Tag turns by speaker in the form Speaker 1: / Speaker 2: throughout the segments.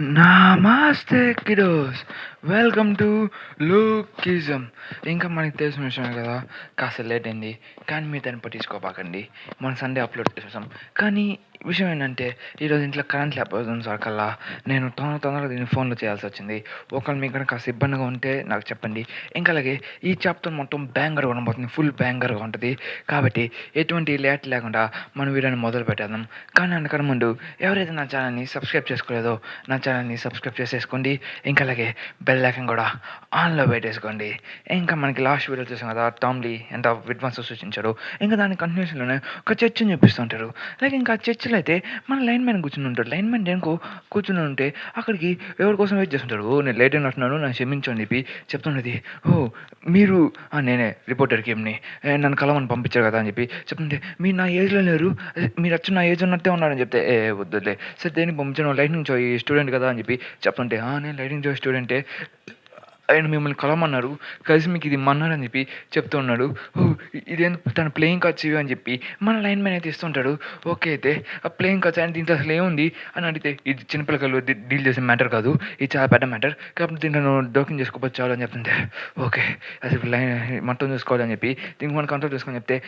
Speaker 1: నమస్తే kiddos. Welcome to లూకిజం. ఇంకా మనకి తెలిసిన విషయమే కదా, కాస్త లేట్ అయింది కానీ మీరు దాన్ని పట్టించుకోపాకండి. మనం సండే అప్లోడ్ చేసాం. కానీ విషయం ఏంటంటే ఈరోజు ఇంట్లో కరెంట్ లేకపోతుంది సరికల్లా నేను తొందరగా దీన్ని ఫోన్లో చేయాల్సి వచ్చింది. ఒకవేళ మీకు కనుక కాస్త ఇబ్బందిగా ఉంటే నాకు చెప్పండి. ఇంకా అలాగే ఈ చాప్టర్ మొత్తం బ్యాంగర్గా ఉండబోతుంది, ఫుల్ బ్యాంగర్గా ఉంటుంది. కాబట్టి ఎటువంటి లేట్ లేకుండా మనం వీడియోని మొదలు పెట్టేద్దాం. కానీ అందుకని ముందు ఎవరైతే నా ఛానల్ని సబ్స్క్రైబ్ చేసుకోలేదో నా ఛానల్ని సబ్స్క్రైబ్ చేసేసుకోండి. ఇంకా అలాగే బెల్ ఐకాన్ కూడా ఆన్లో పెట్టేసుకోండి. ఇంకా మనకి లాస్ట్ వీడియో చూసాం కదా, టామ్లీ ఎంత విడ్వాన్స్ సూచించాడు. ఇంకా దాని కంటిన్యూషన్లోనే ఒక చర్చిని చూపిస్తుంటారు. లైక్ ఇంకా చర్చిలో అయితే మన లైన్ మ్యాన్ కూర్చుని ఉంటాడు. లైన్ మ్యాన్ దేనికో కూర్చుని ఉంటే అక్కడికి ఎవరి కోసం వెయిట్ చేస్తుంటాడు. నేను లేట్ అయినట్టున్నాను, నన్ను క్షమించండి చెప్పి చెప్తున్నది. మీరు నేనే రిపోర్టర్ గేమ్ని నన్ను కలవని పంపించారు కదా అని చెప్పి చెప్తుంటే, మీరు నా ఏజ్లో లేరు, మీరు వచ్చి నా ఏజ్ ఉన్నట్టే ఉన్నారని చెప్తే, వద్దులే సార్ దేనికి పంపించాను, లైటింగ్ జాయ్ స్టూడెంట్ కదా అని చెప్పి చెప్తుంటే, నేను లైటింగ్ జాయ్ స్టూడెంటే, ఆయన మిమ్మల్ని కలవమన్నారు, కలిసి మీకు ఇది ఇమ్మన్నారు అని చెప్పి చెప్తూ ఉన్నాడు. ఇదేం తన ప్లేయింగ్ కార్డ్స్ ఇవి అని చెప్పి మన లైన్ మ్యాన్ అయితే ఇస్తుంటాడు. ఓకే అయితే ఆ ప్లేయింగ్ కార్డ్స్ ఆయన దీంట్లో అసలు ఏముంది అని అడిగితే, ఇది చిన్నపిల్లలు డీల్ చేసే మ్యాటర్ కాదు, ఇది చాలా పెద్ద మ్యాటర్, కాబట్టి దీంట్లో నువ్వు డోకింగ్ చేసుకోవచ్చు చాలు అని చెప్తుంటే, ఓకే అసలు లైన్ మొత్తం చూసుకోవాలని చెప్పి దీనికి మనం కంట్రోల్ చేసుకొని చెప్తే,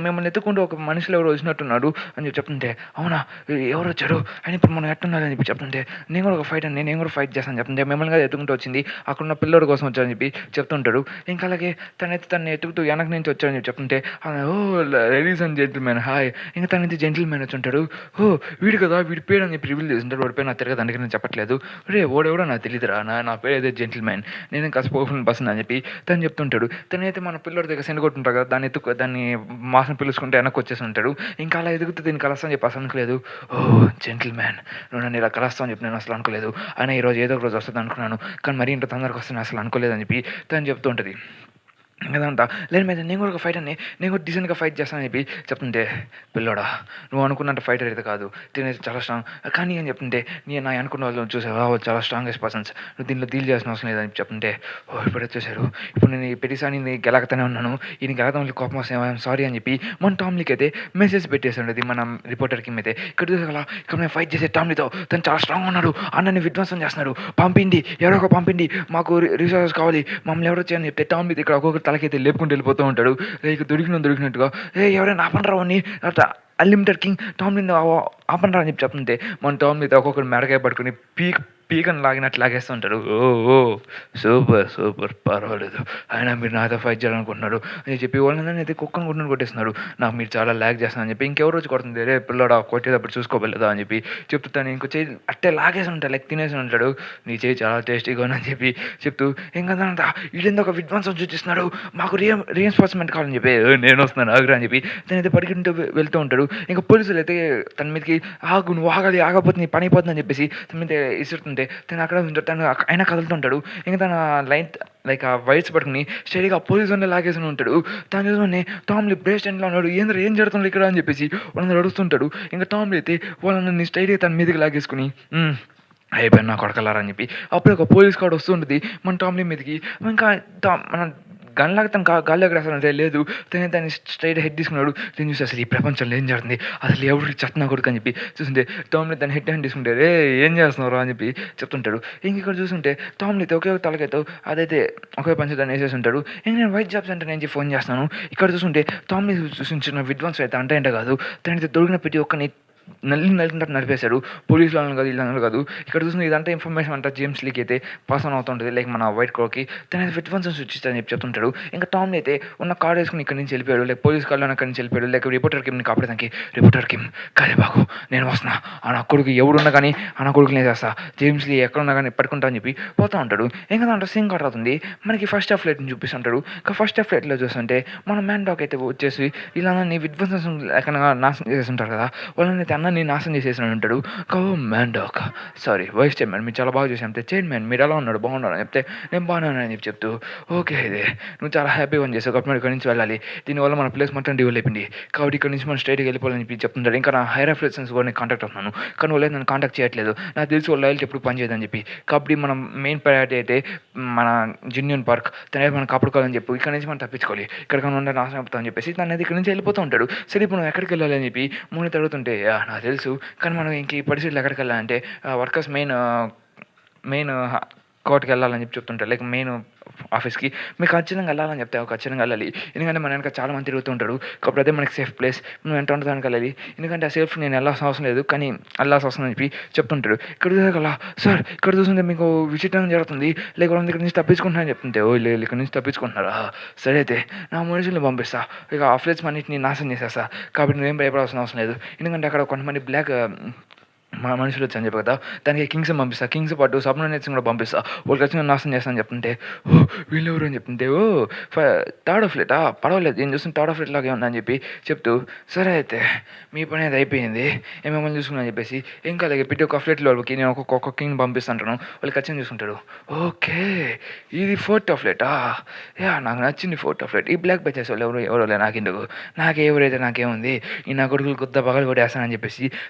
Speaker 1: మిమ్మల్ని ఎత్తుకుంటూ ఒక మనుషులు ఎవరు వచ్చినట్టున్నాడు అని చెప్పి చెప్తుంటే, అవునా ఎవరు వచ్చారు అని ఇప్పుడు మనం ఎట్టున్నారని చెప్పి చెప్తుంటే, నేను కూడా ఒక ఫైట్ అని నేను కూడా ఫైట్ చేస్తాను చెప్తుంటే, మిమ్మల్ని కదా ఎత్తుకుంటూ వచ్చింది, అక్కడున్న పిల్లడు కోసం వచ్చారని చెప్పి చెప్తుంటాడు. ఇంకా అలాగే తను ఎత్తుకుతూ వెనక నుంచి వచ్చారని చెప్పి చెప్తుంటే, లేడీస్ అండ్ జెంటిల్మెన్ హాయ్, ఇంకా తనైతే జెంటిల్మెన్ వచ్చి ఉంటాడు. వీడు కదా, వీడి పేరు అని చెప్పి రివీల్ చేస్తుంటాడు. వాడి పేరు నాకు తిరగదు, అందుకే నేను చెప్పట్లేదు. వాడెవడో నాకు తెలియదురా, నా పేరు అయితే జెంటిల్మెన్, నేను కాస్త పవర్ఫుల్ పర్సన్ అని చెప్పి తను చెప్తుంటాడు. తనైతే మన పిల్లడి దగ్గర సెండ్ కొట్టుంటారు కదా, దాన్ని మాసం పిలుచుకుంటే వెనక్కి వచ్చేసి ఉంటాడు. ఇంకా అలా ఎదుగుతూ దీన్ని కలుస్తాను చెప్పి అసలు అనుకోలేదు. జెంటిల్మెన్ నువ్వు నన్ను ఇలా కలుస్తావు అని చెప్పి నేను అసలు అనుకోలేదు, అయినా ఈరోజు ఏదో ఒక రోజు వస్తుంది అనుకున్నాను, కానీ మరీ ఇంత తొందరగా వస్తుంది అసలు అనుకోలేదని చెప్పి తను చెప్తూ ఉంటుంది. అదంతా లేదు మీద నేను కూడా ఒక ఫైట్ అని నేను కూడా డీసెంట్గా ఫైట్ చేస్తానని చెప్పి చెప్తుంటే, పిల్లోడా నువ్వు అనుకున్నంత ఫైటర్ అయితే కాదు, తినేసి చాలా స్ట్రాంగ్, కానీ అని చెప్తుంటే, నేను అనుకున్న వాళ్ళు చూసావా చాలా స్ట్రాంగెస్ట్ పర్సన్స్, నువ్వు దీనిలో డీల్ చేయాల్సిన అవసరం లేదని చెప్తుంటే, ఇప్పుడు వచ్చేసారు, ఇప్పుడు నేను ఈ ప్రతిసారి గెలకతనే ఉన్నాను, ఈయన గెలకడం వల్ల కోపం వస్తే సారీ అని చెప్పి మన టామ్లీకి అయితే మెసేజ్ పెట్టేస్తుండేది మన రిపోర్టర్కి అయితే. ఇక్కడ చూసాక ఇక్కడ నేను ఫైట్ చేసే టామ్లీతో తను చాలా స్ట్రాంగ్ ఉన్నాడు, అన్నని విధ్వంసం చేస్తున్నాడు, పంపిండి ఎవరో ఒక పంపిండి, మాకు రిసోర్సెస్ కావాలి, మమ్మల్ని ఎవరో చేయని చెప్తే టామ్లీ ఇక్కడ ఒక్కొక్కరు తలకైతే లేపుకుంటూ వెళ్ళిపోతూ ఉంటాడు. లైక్ దొరికినట్టుగా ఎవరైనా ఆపండ్రా అని అన్లిమిటెడ్ కింగ్ టామ్లీ ఆపండ్రా అని చెప్పి చెప్తుంటే, మన టామ్లీ ఒక్కొక్కరు మెడకాయ పట్టుకుని పీకను లాగినట్టు లాగేస్తుంటాడు. సూపర్ పర్వాలేదు, అయినా మీరు నాతో ఫైట్ చేయాలనుకుంటున్నారు అని చెప్పి వాళ్ళందరినీ అయితే కుక్కను కొట్టుని కొట్టేస్తున్నారు. నాకు మీరు చాలా ల్యాగ్ చేస్తున్నాను అని చెప్పి ఇంకెవరు వచ్చి కొడుతుంది, రే పిల్లడా కొట్టేటప్పుడు చూసుకోవలేదా అని చెప్పి చెప్తాను. ఇంకో చేయి అట్టే లాగేసి ఉంటాడు, లైక్ తినేసి ఉంటాడు. నీ చేయి చాలా టేస్టీగా ఉందని చెప్పి చెప్తూ, ఇంకా వీళ్ళెందుకు ఒక విధ్వంసం సూచిస్తున్నాడు, మాకు రీఎన్ఫోర్స్మెంట్ కావాలని చెప్పి, నేను వస్తున్నాను ఆగ్రా అని చెప్పి తనైతే పరిగెంటూ వెళ్తూ ఉంటాడు. ఇంకా పోలీసులు అయితే తన మీదకి నువ్వు ఆగాలి, ఆగపోతే నీ పని అయిపోతుందని చెప్పేసి తన మీద ఇస్తుంటే, తను అక్కడ తను అయినా కదులుతుంటాడు. ఇంకా తన లైక్ ఆ వైట్స్ పట్టుకుని స్టడీగా పోలీసు వాళ్ళని లాగేసి ఉంటాడు. తను చూసుకుని టామ్లీ ప్రెసిడెంట్లో ఉన్నాడు, ఏం జరుగుతుంది ఇక్కడ అని చెప్పేసి వాళ్ళని అడుగుతుంటాడు. ఇంకా టామ్లీ అయితే వాళ్ళని స్టడీగా తన మీదకి లాగేసుకుని, అయిపోయాను నా కొడకలారా అని చెప్పి అప్పుడు ఒక పోలీస్ కార్డు వస్తుంటుంది మన టామ్లీ మీదకి. ఇంకా మన గన్లాగా తను గాల్లో ఎగరేస్తానంటే లేదు, దాన్ని స్ట్రైట్ హెడ్ తీసుకున్నాడు. నేను చూసి అసలు ఈ ప్రపంచంలో ఏం జరుగుతుంది, అసలు ఎవరికి చెత్తనా కొడుకు అని చెప్పి చూస్తుంటే, టామ్లీ దాన్ని హెడ్ హ్యాండ్ తీసుకుంటే, ఏం చేస్తున్నారు అని చెప్పి చెప్తుంటాడు. ఇంక ఇక్కడ చూస్తుంటే టామ్లీతో ఒకే ఒక తలకైతే అదైతే ఒకే పంచి దాన్ని వేసేసి ఉంటాడు. ఇంక నేను వైట్ జాబ్స్ అంటే నేను ఫోన్ చేస్తాను. ఇక్కడ చూస్తుంటే టామ్లీ చూసిన విధ్వంసం అయితే అంటే కాదు, తనైతే దొరికిన ప్రతి ఒక్కరిని నలిగినట్టు నడిపేశాడు. పోలీసులు అన్నారు కాదు, వీళ్ళు కాదు. ఇక్కడ చూసిన ఇదంతా ఇన్ఫర్మేషన్ అంతా జేమ్స్ లీకి అయితే పాస్ ఆన్ అవుతుంటుంది, లైక్ మన వైట్ క్రోకి. తన విధ్వంసం సృష్టిస్తారని చెప్పి చెప్తుంటాడు. ఇంకా టామ్ని అయితే ఉన్న కార్డు వేసుకుని ఇక్కడి నుంచి వెళ్ళిపోయాడు, లైక్ పోలీస్ కార్లో అక్కడి నుంచి వెళ్ళిపోయాడు. లైక్ రిపోర్టర్ కిమ్ని కాపాడడానికి, రిపోర్టర్ కిమ్ కరేబాకు నేను వస్తున్నా, ఆ నా కొడుకు ఎవడున్నా కానీ ఆ నా కొడుకుని వేసేస్తా, జేమ్స్ లీ ఎక్కడున్నా కానీ పట్టుకుంటా అని చెప్పి పోతూ ఉంటాడు. ఇంకా దాంట్లో సింగ్ కట్ అవుతుంది, మనకి ఫస్ట్ హాఫ్ ఫ్లైట్ని చూపిస్తుంటాడు. ఇంకా ఫస్ట్ హాఫ్ ఫ్లైట్లో చూస్తుంటే మన మ్యాన్ డాక్ అయితే వచ్చేసి ఇలా విధ్వంసం ఎక్కడ నాశనం చేసేస్తుంటారు కదా, వాళ్ళని అన్నని నాశనం చేసేసినాడు ఉంటాడు. మ్యాన్ డాక్ సారీ వైస్ చైర్మన్ మీరు చాలా బాగా చేసి చెప్తే, చైర్మన్ మీరు ఎలా ఉన్నాడు బాగున్నాడు అని చెప్తే, నేను బాగున్నాను అని చెప్తూ, ఓకే ఇదే నువ్వు చాలా హ్యాపీగా చేసావు కాబట్టి ఇక్కడి నుంచి వెళ్ళాలి, దీనివల్ల మన ప్లేస్ మొత్తం డెవలప్ అయిపోయింది, కాబట్టి ఇక్కడ నుంచి మనం స్ట్రైట్గా వెళ్ళిపోవాలని చెప్పి చెప్తుంటాడు. ఇంకా నా హైర్ ఆఫీసర్స్ కూడా నేను కాంటాక్ట్ అవుతున్నాను, కానీ వాళ్ళు నన్ను కాంటాక్ట్ చేయట్లేదు, నాకు తెలిసి వాళ్ళ లాయల్టీ ఎప్పుడు పనిచేయదని చెప్పి, కాబట్టి మనం మెయిన్ ప్రయారిటీ అయితే మన జిన్యూన్ పార్క్ తనే మనం కాపాడుకోవాలని చెప్పి ఇక్కడ నుంచి మనం తప్పించుకోవాలి, ఇక్కడ ఉండే నాశనం అవుతామని చెప్పేసి తను అనేది ఇక్కడ నుంచి వెళ్ళిపోతూ ఉంటాడు. సరే ఇప్పుడు మనం ఎక్కడికి వెళ్ళాలి అని చెప్పి మూడు తడుగుతుంటే, నాకు తెలుసు కానీ మనం ఇంక ఈ పరిస్థితులు ఎక్కడికి వెళ్ళాలంటే వర్కర్స్ మెయిన్ మెయిన్ కోర్ట్‌కి వెళ్ళాలని చెప్పి చెప్తుంటాడు. లైక్ మెయిన్ ఆఫీస్‌కి మీరు ఖచ్చితంగా వెళ్ళాలని చెప్తే ఖచ్చితంగా వెళ్ళాలి. ఎందుకంటే మన వెనక చాలా మంది తిరుగుతూ ఉంటారు. కాబట్టి అదే మనకి సేఫ్ ప్లేస్. నువ్వు ఎంత ఉంటే దానికి వెళ్ళాలి. ఎందుకంటే ఆ సేఫ్ నేను వెళ్ళాల్సిన అవసరం లేదు. కానీ వెళ్ళాల్సిన అవసరం అని చెప్పి చెప్తుంటాడు. ఇక్కడ చూసాకలా సార్ ఇక్కడ చూస్తుంటే మీకు విచిత్రం జరుగుతుంది. లేకపోతే ఇక్కడ నుంచి తప్పించుకుంటున్నా అని చెప్తుంటే ఓ లేదు ఇక్కడ నుంచి తప్పించుకుంటున్నారా? సరే అయితే నా మనుషుల్ని పంపిస్తా. ఇక ఆ ఫ్లెట్స్ అన్నిటిని నాశనం చేసేస్తా. కాబట్టి నువ్వేం భయపడాల్సిన అవసరం లేదు. ఎందుకంటే అక్కడ కొంతమంది బ్లాక్ మనుషులు వచ్చని చెప్పి కదా దానికి కింగ్స్ని పంపిస్తా. కింగ్స్ పాటు సబ్‌నానెట్స్‌ని కూడా పంపిస్తా. వాళ్ళు ఖచ్చితంగా నాశనం చేస్తా అని చెప్తుంటే ఓహ్! వీళ్ళెవరు అని చెప్తుంటే ఓహ్! థర్డ్ ఫ్లైటా పర్వాలేదు నేను చూస్తుంటే థర్డ్ ఫ్లైట్ లాగే ఉందని చెప్పి చెప్తూ సరే అయితే మీ పని అది అయిపోయింది. మిమ్మల్ని చూసుకున్నా అని చెప్పేసి ఇంకా అలాగే ప్రతి ఒక్క ఫ్లైట్‌లో వాళ్ళకి నేను ఒక్కొక్క కింగ్‌ని పంపిస్తుంటాను. వాళ్ళు ఖచ్చితంగా చూసుకుంటారు. ఓకే. ఇది ఫోర్త్ ఫ్లైటా? యాహ్! నాకు నచ్చింది ఫోర్త్ ఫ్లైట్. ఈ బ్లాక్ బ్యాచెస్ వాళ్ళు ఎవరో నాకెందుకు. నాకెవరైతే నాకేముంది. ఈ నా కొడుకులు గుద్ద పగలు కొట్టేస్తానని చెప్పేసి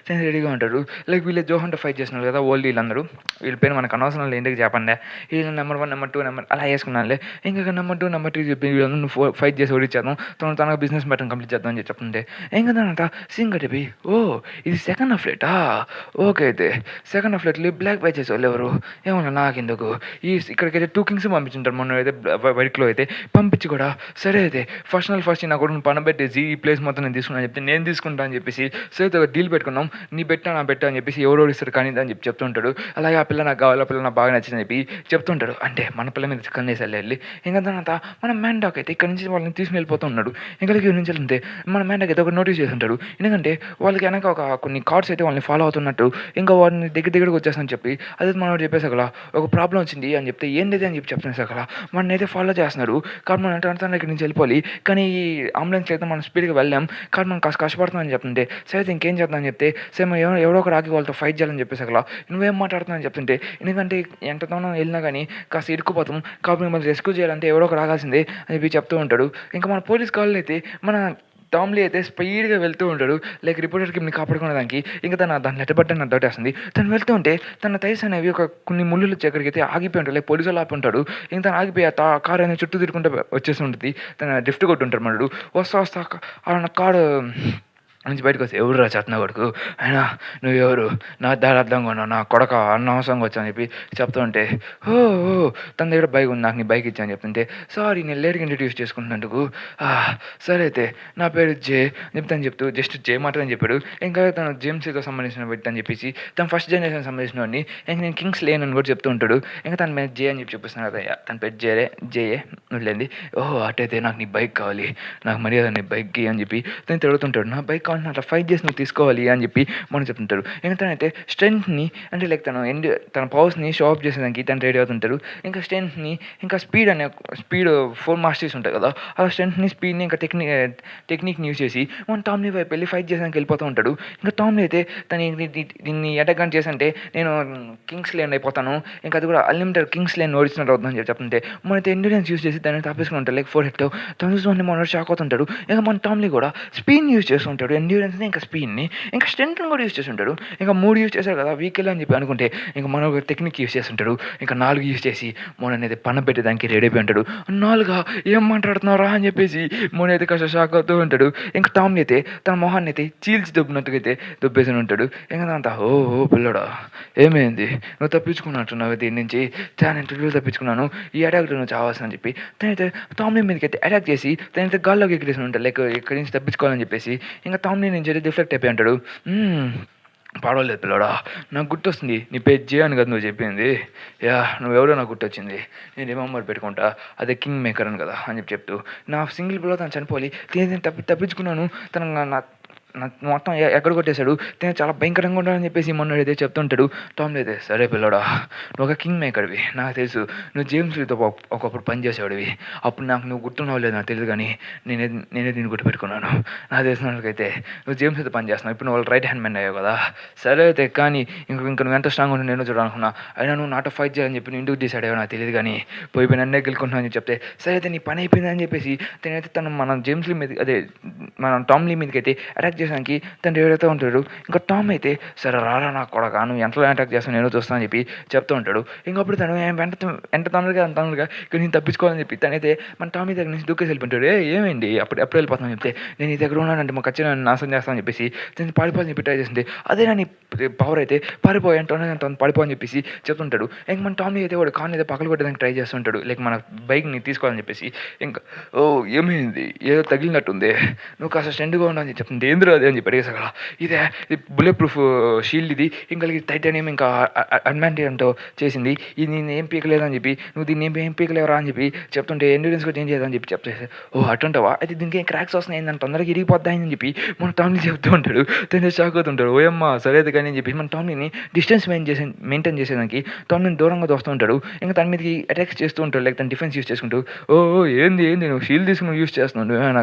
Speaker 1: రెడీగా ఉంటారు. లైక్ వీళ్ళు జోహన్‌తో ఫైట్ చేస్తున్నారు కదా ఓల్డ్ వీళ్ళందరూ. వీళ్ళ పేరు మనకు అనవసరం లేదు ఎందుకు చెప్పండి. వీళ్ళు నెంబర్ 1, నెంబర్ 2, అలా వేసుకున్నానులే. ఇంకా నెంబర్ 2, నెంబర్ 3 చెప్పి వీళ్ళందరూ ఫైట్ చేసి ఓడించేద్దాం. తనగా బిజినెస్ మ్యాటర్‌ని కంప్లీట్ చేద్దాం అని చెప్తుంటే ఏం కదంట సీన్ కట్టిపి ఓహ్! ఇది సెకండ్ ఫ్లైటా? ఓకే అయితే సెకండ్ ఫ్లైట్‌లో బ్లాక్ బ్యాచెస్ వాళ్ళు ఎవరు? ఏమన్నా నాకెందుకు. ఇక్కడికైతే 2 కింగ్స్ పంపించుంటారు మొన్న అయితే వైట్‌లో అయితే పంపించి కూడా సరే అయితే ఫస్ట్ నా కొడుకుని పనబెట్టేసి ఈ ప్లేస్ మొత్తం నేను తీసుకున్నా అని చెప్తే నేను తీసుకుంటా అని చెప్పేసి సరే ఒక డీల్ పెట్టుకున్నాం. నీ బెట్టా నా బెట్టా అని చెప్పేసి ఎవరో ఇస్తారు కానీ అని చెప్పి చెప్తుంటాడు. అలాగే ఆ పిల్ల నాకు కావాలి ఆ పిల్ల నాకు బాగా నచ్చిందని చెప్పి చెప్తుంటాడు. అంటే మన పిల్ల మీద కన్నేసాలి వెళ్ళి ఇంకా తర్వాత మన మ్యాండాక్ అయితే ఇక్కడ నుంచి వాళ్ళని తీసుకుని వెళ్ళిపోతూ ఉన్నాడు. ఇంకా నుంచి వెళ్తే మన మ్యాండాక్ అయితే ఒక నోటీస్ చేసి ఉంటాడు. ఎందుకంటే వాళ్ళకి వెనక కొన్ని కార్డ్స్ అయితే వాళ్ళని ఫాలో అవుతున్నట్టు ఇంకా వాళ్ళని దగ్గరికి వచ్చేస్తానని చెప్పి అదే మనం చెప్పేసి అక్కడ ఒక ప్రాబ్లం వచ్చింది అని చెప్తే ఏంటిది అని చెప్పి చెప్తున్నాను అక్కడ మన అయితే ఫాలో చేస్తున్నారు. కాబట్టి మనం అంటే ఇక్కడ నుంచి వెళ్ళిపోవాలి. కానీ ఈ అంబులెన్స్ అయితే మనం స్పీడ్గా వెళ్ళాం. కాబట్టి మనం కాస్త కష్టపడుతున్నామని చెప్తుంటే సరే ఇంకేం చేద్దామని చెప్తే సేమ్ ఎవరో ఒకరు ఆగి వాళ్ళతో ఫైట్ చేయాలని చెప్పేసి అక్కడ నువ్వేం మాట్లాడుతున్నావు అని చెప్తుంటే ఎందుకంటే ఎంత దూరం వెళ్ళినా కానీ కాస్త ఇరుక్కుపోతాం. కాబట్టి మిమ్మల్ని రెస్క్యూ చేయాలంటే ఎవరో ఒకరు ఆగాల్సిందే అని చెప్పి చెప్తూ ఉంటాడు. ఇంకా మన పోలీస్ కాళ్ళు అయితే మన టామ్లీ అయితే స్పీడ్గా వెళ్తూ ఉంటాడు. లైక్ రిపోర్టర్కి మిమ్మల్ని కాపాడుకునేదానికి ఇంకా దాని లెటర్బట్టి నాకు దొట్టేస్తుంది. తను వెళ్తూ ఉంటే తన టైర్స్ అనేవి కొన్ని ముళ్ళులు ఎక్కడికి అయితే ఆగిపోయి ఉంటాడు. లైక్ పోలీసులు ఆపి ఉంటాడు. ఇంకా తను ఆగిపోయి ఆ కారు అనేది చుట్టూ తిరుగుకుంటూ వచ్చేసి ఉంటుంది. తన డ్రిఫ్ట్ కొట్టి ఉంటాడు మనడు వస్తా కారు నుంచి బయటకు వస్తే ఎవరురా చేతనా కొడుకు అయినా నువ్వెవరు నా దారి అర్థంగా ఉన్నావు నా కొడక అనవసరంగా వచ్చావు అని చెప్పి చెప్తూ ఉంటే ఓ తన దగ్గర బైక్ ఉంది నాకు నీ బైక్ ఇచ్చా అని చెప్తుంటే సారీ నేను లేట్గా ఇంట్రడ్యూస్ చేసుకుంటున్నందుకు సరే అయితే నా పేరు జే చెప్తాను చెప్తూ జస్ట్ జే మాత్రమే చెప్పాడు. ఇంకా తను జేమ్స్కి సంబంధించిన వ్యక్తి అని చెప్పేసి తను ఫస్ట్ జనరేషన్ సంబంధించిన వాడిని ఇంకా నేను కింగ్స్ లేన్ అని కూడా చెప్తూ ఉంటాడు. ఇంకా తన మీద జే అని చెప్పి చూపిస్తున్నాడు కదా తన పేరు జేఏ వదిలేంది. ఓహో అటైతే నాకు నీ బైక్ కావాలి నాకు మర్యాద నీ బైక్కి అని చెప్పి తను తిరుగుతుంటాడు. నా బైక్ అట్లా ఫైట్ చేసి నువ్వు తీసుకోవాలి అని చెప్పి మనం చెప్తుంటారు. ఇంకా తనైతే స్ట్రెంగ్త్ని అంటే లైక్ తన పవర్స్ని షో ఆఫ్ చేసేదానికి తను రెడీ అవుతుంటారు. ఇంకా స్ట్రెంగ్త్ని ఇంకా స్పీడ్ 4 మాస్టర్స్ ఉంటాయి కదా ఆ స్ట్రెంగ్త్ని స్పీడ్ని ఇంకా టెక్నిక్ని యూజ్ చేసి మన టామ్లీ వైపు వెళ్ళి ఫైట్ చేసేదానికి వెళ్ళిపోతూ ఉంటాడు. ఇంకా టామ్లీ అయితే దీన్ని అటాక్ కానీ చేసంటే నేను కింగ్స్ లేన్ అయిపోతాను ఇంకా అది కూడా అన్లిమిటెడ్ కింగ్స్ లేన్ ఓడిచినట్టు అవుతుందని చెప్పి చెప్తుంటే మనైతే ఎండ్యూరెన్స్ యూజ్ చేసి దాన్ని తప్పించుకుని ఉంటాడు. లైక్ 4 హెడ్తో తను చూసి మన షాక్ అవుతుంటాడు. ఇంకా మన టామ్లీ కూడా స్పీడ్ని యూజ్ చేస్తుంటాడు. ఎండ్యూరెన్స్ని ఇంకా స్పీడ్ని ఇంకా స్ట్రెంగ్త్ని కూడా యూజ్ చేస్తుంటాడు. ఇంకా 3 యూజ్ చేశారు కదా వీకెల్ అని చెప్పి అనుకుంటే ఇంకా మన ఒక టెక్నిక్ యూజ్ చేస్తుంటాడు. ఇంకా 4 యూజ్ చేసి మొన్నైతే పన్న పెట్టేదానికి రెడీ అయిపోయి ఉంటాడు. 4 ఏం మాట్లాడుతున్నారా అని చెప్పేసి మొన్నైతే కాస్త షాక్ అవుతూ ఉంటాడు. ఇంకా టామ్లీ అయితే తన మొహాన్ని అయితే చీల్చి దొబ్బినట్టుగా అయితే దొబ్బేసి ఉంటాడు. ఇంకా దాంతో ఓ పిల్లడా ఏమైంది నువ్వు తప్పించుకున్నట్టున్నావు దీని నుంచి చాలా ఇంటర్వ్యూలు తప్పించుకున్నాను ఈ అటాక్ నువ్వు చావాల్సి అని చెప్పి తనైతే టామ్లీ మీదకి అయితే అటాక్ చేసి తనైతే గాల్లోకి ఎక్కిరేసి ఉంటాడు. లైక్ ఇక్కడి నుంచి తప్పించుకోవాలని చెప్పేసి ఇంకా టామ్లీ నుంచి అయితే డిఫ్లెక్ట్ అయిపోయి ఉంటాడు. పర్వాలేదు పిల్లడా నాకు గుర్తొస్తుంది నీ పేరు జే అని కదా నువ్వు చెప్పింది నువ్వెవరో నాకు గుర్తొచ్చింది నేను రిమెంబర్ పెట్టుకుంటా అదే కింగ్ మేకర్ అని కదా అని చెప్తూ నా సింగిల్ పిల్లలు తను చనిపోయి తప్పించుకున్నాను తన మొత్తం ఎక్కడ కొట్టేశాడు నేను చాలా భయంకరంగా ఉంటాడని చెప్పేసి మొన్న అయితే చెప్తుంటాడు. టామ్లీ అయితే సరే పిల్లడా నువ్వు ఒక కింగ్ మేకర్వి నాకు తెలుసు నువ్వు జేమ్స్తో ఒకప్పుడు పనిచేసేవాడివి అప్పుడు నాకు నువ్వు గుర్తున్నావు లేదు నాకు తెలియదు కానీ నేనే దీన్ని గుర్తుపెట్టుకున్నాను. నాకు తెలిసినకైతే నువ్వు జేమ్స్తో పని చేస్తున్నావు ఇప్పుడు నువ్వు రైట్ హ్యాండ్ మ్యాన్ అయ్యావు కదా సరే అయితే కానీ ఇంకా నువ్వు ఎంత స్ట్రాంగ్ ఉంటే నేను చూడాలనుకున్నా అయినా నువ్వు నాతో ఫైట్ చేయాలని చెప్పి నువ్వు ఇంటికి డిసైడ్ అయ్యావు నాకు తెలియదు కానీ పోయి నన్నే గెలుకుంటున్నావు అని చెప్తే సరే అయితే నీ పని అయిపోయిందని చెప్పేసి తనైతే తను మన జేమ్స్లీ మీద అదే మన టామ్లీ మీదకి అయితే అటాక్ చేసానికి తను ఏడుతూ ఉంటాడు. ఇంకా టామ్ అయితే సరే రారా నా కొడకా నువ్వు ఎంతలో అటాక్ చేస్తావు నేను చూస్తాను అని చెప్పి చెప్తూ ఉంటాడు. ఇంకప్పుడు తను ఎంత తొందరగా అంత తొందరగా ఇక్కడ నేను తప్పించుకోవాలని చెప్పి తనైతే మన టామీ దగ్గర నుంచి దూకేసి వెళ్ళిపోతాడు. ఏమైంది అప్పుడు వెళ్ళిపోతామని చెప్తే నేను నీ దగ్గర ఉన్నానంటే మా ఖచ్చితంగా నన్ను నాశనం చేస్తానని చెప్పేసి తను పారిపోవాలని చెప్పి ట్రై చేసింది. అదే నీ పవర్ అయితే పారిపోయి అంత పడిపో అని చెప్పేసి చెప్తుంటాడు. ఇంక మన టామీ అయితే వాడు కాన్ అయితే పక్కన కొట్టడానికి ట్రై చేస్తుంటాడు. లైక్ మన బైక్ని తీసుకోవాలని చెప్పేసి ఇంకా ఓ ఏమైంది ఏదో తగిలినట్టుంది నువ్వు కాస్త స్టెండ్గా ఉండవు అని చెప్తుంది. ఏంద్రు అదే అని చెప్పి అడిగేసగల ఇది బుల్లెట్ ప్రూఫ్ షీల్డ్ ఇది ఇంకా టైటానియం ఇంకా అడ్మాంటియంతో చేసింది ఇది నేను ఏం పీకలేదు అని చెప్పి నువ్వు దీన్ని ఏం పీకలేవరా అని చెప్పి చెప్తుంటే ఎండ్యూరెన్స్ కూడా ఏం చేయదని చెప్పి చెప్తే ఓ అటుంటావా అయితే దీనికి ఏం క్రాక్స్ వస్తున్నాయి ఏంటంటే తొందరగా ఇరిగిపోద్దాయని చెప్పి మన టామ్ని చెప్తూ ఉంటాడు. తను షాక్ అవుతుంటాడు. ఓయమ్మ సరేది కానీ అని చెప్పి మన టామ్ని డిస్టెన్స్ మెయింటైన్ చేసేదానికి టామ్ని దూరంగా దోస్తూ ఉంటాడు. ఇంకా తన మీదకి అటాక్స్ చేస్తూ ఉంటాడు. లైక్ తన డిఫెన్స్ యూస్ చేసుకుంటూ ఓ ఏంది నువ్వు షీల్డ్ తీసుకుని యూస్ చేస్తున్నావు నా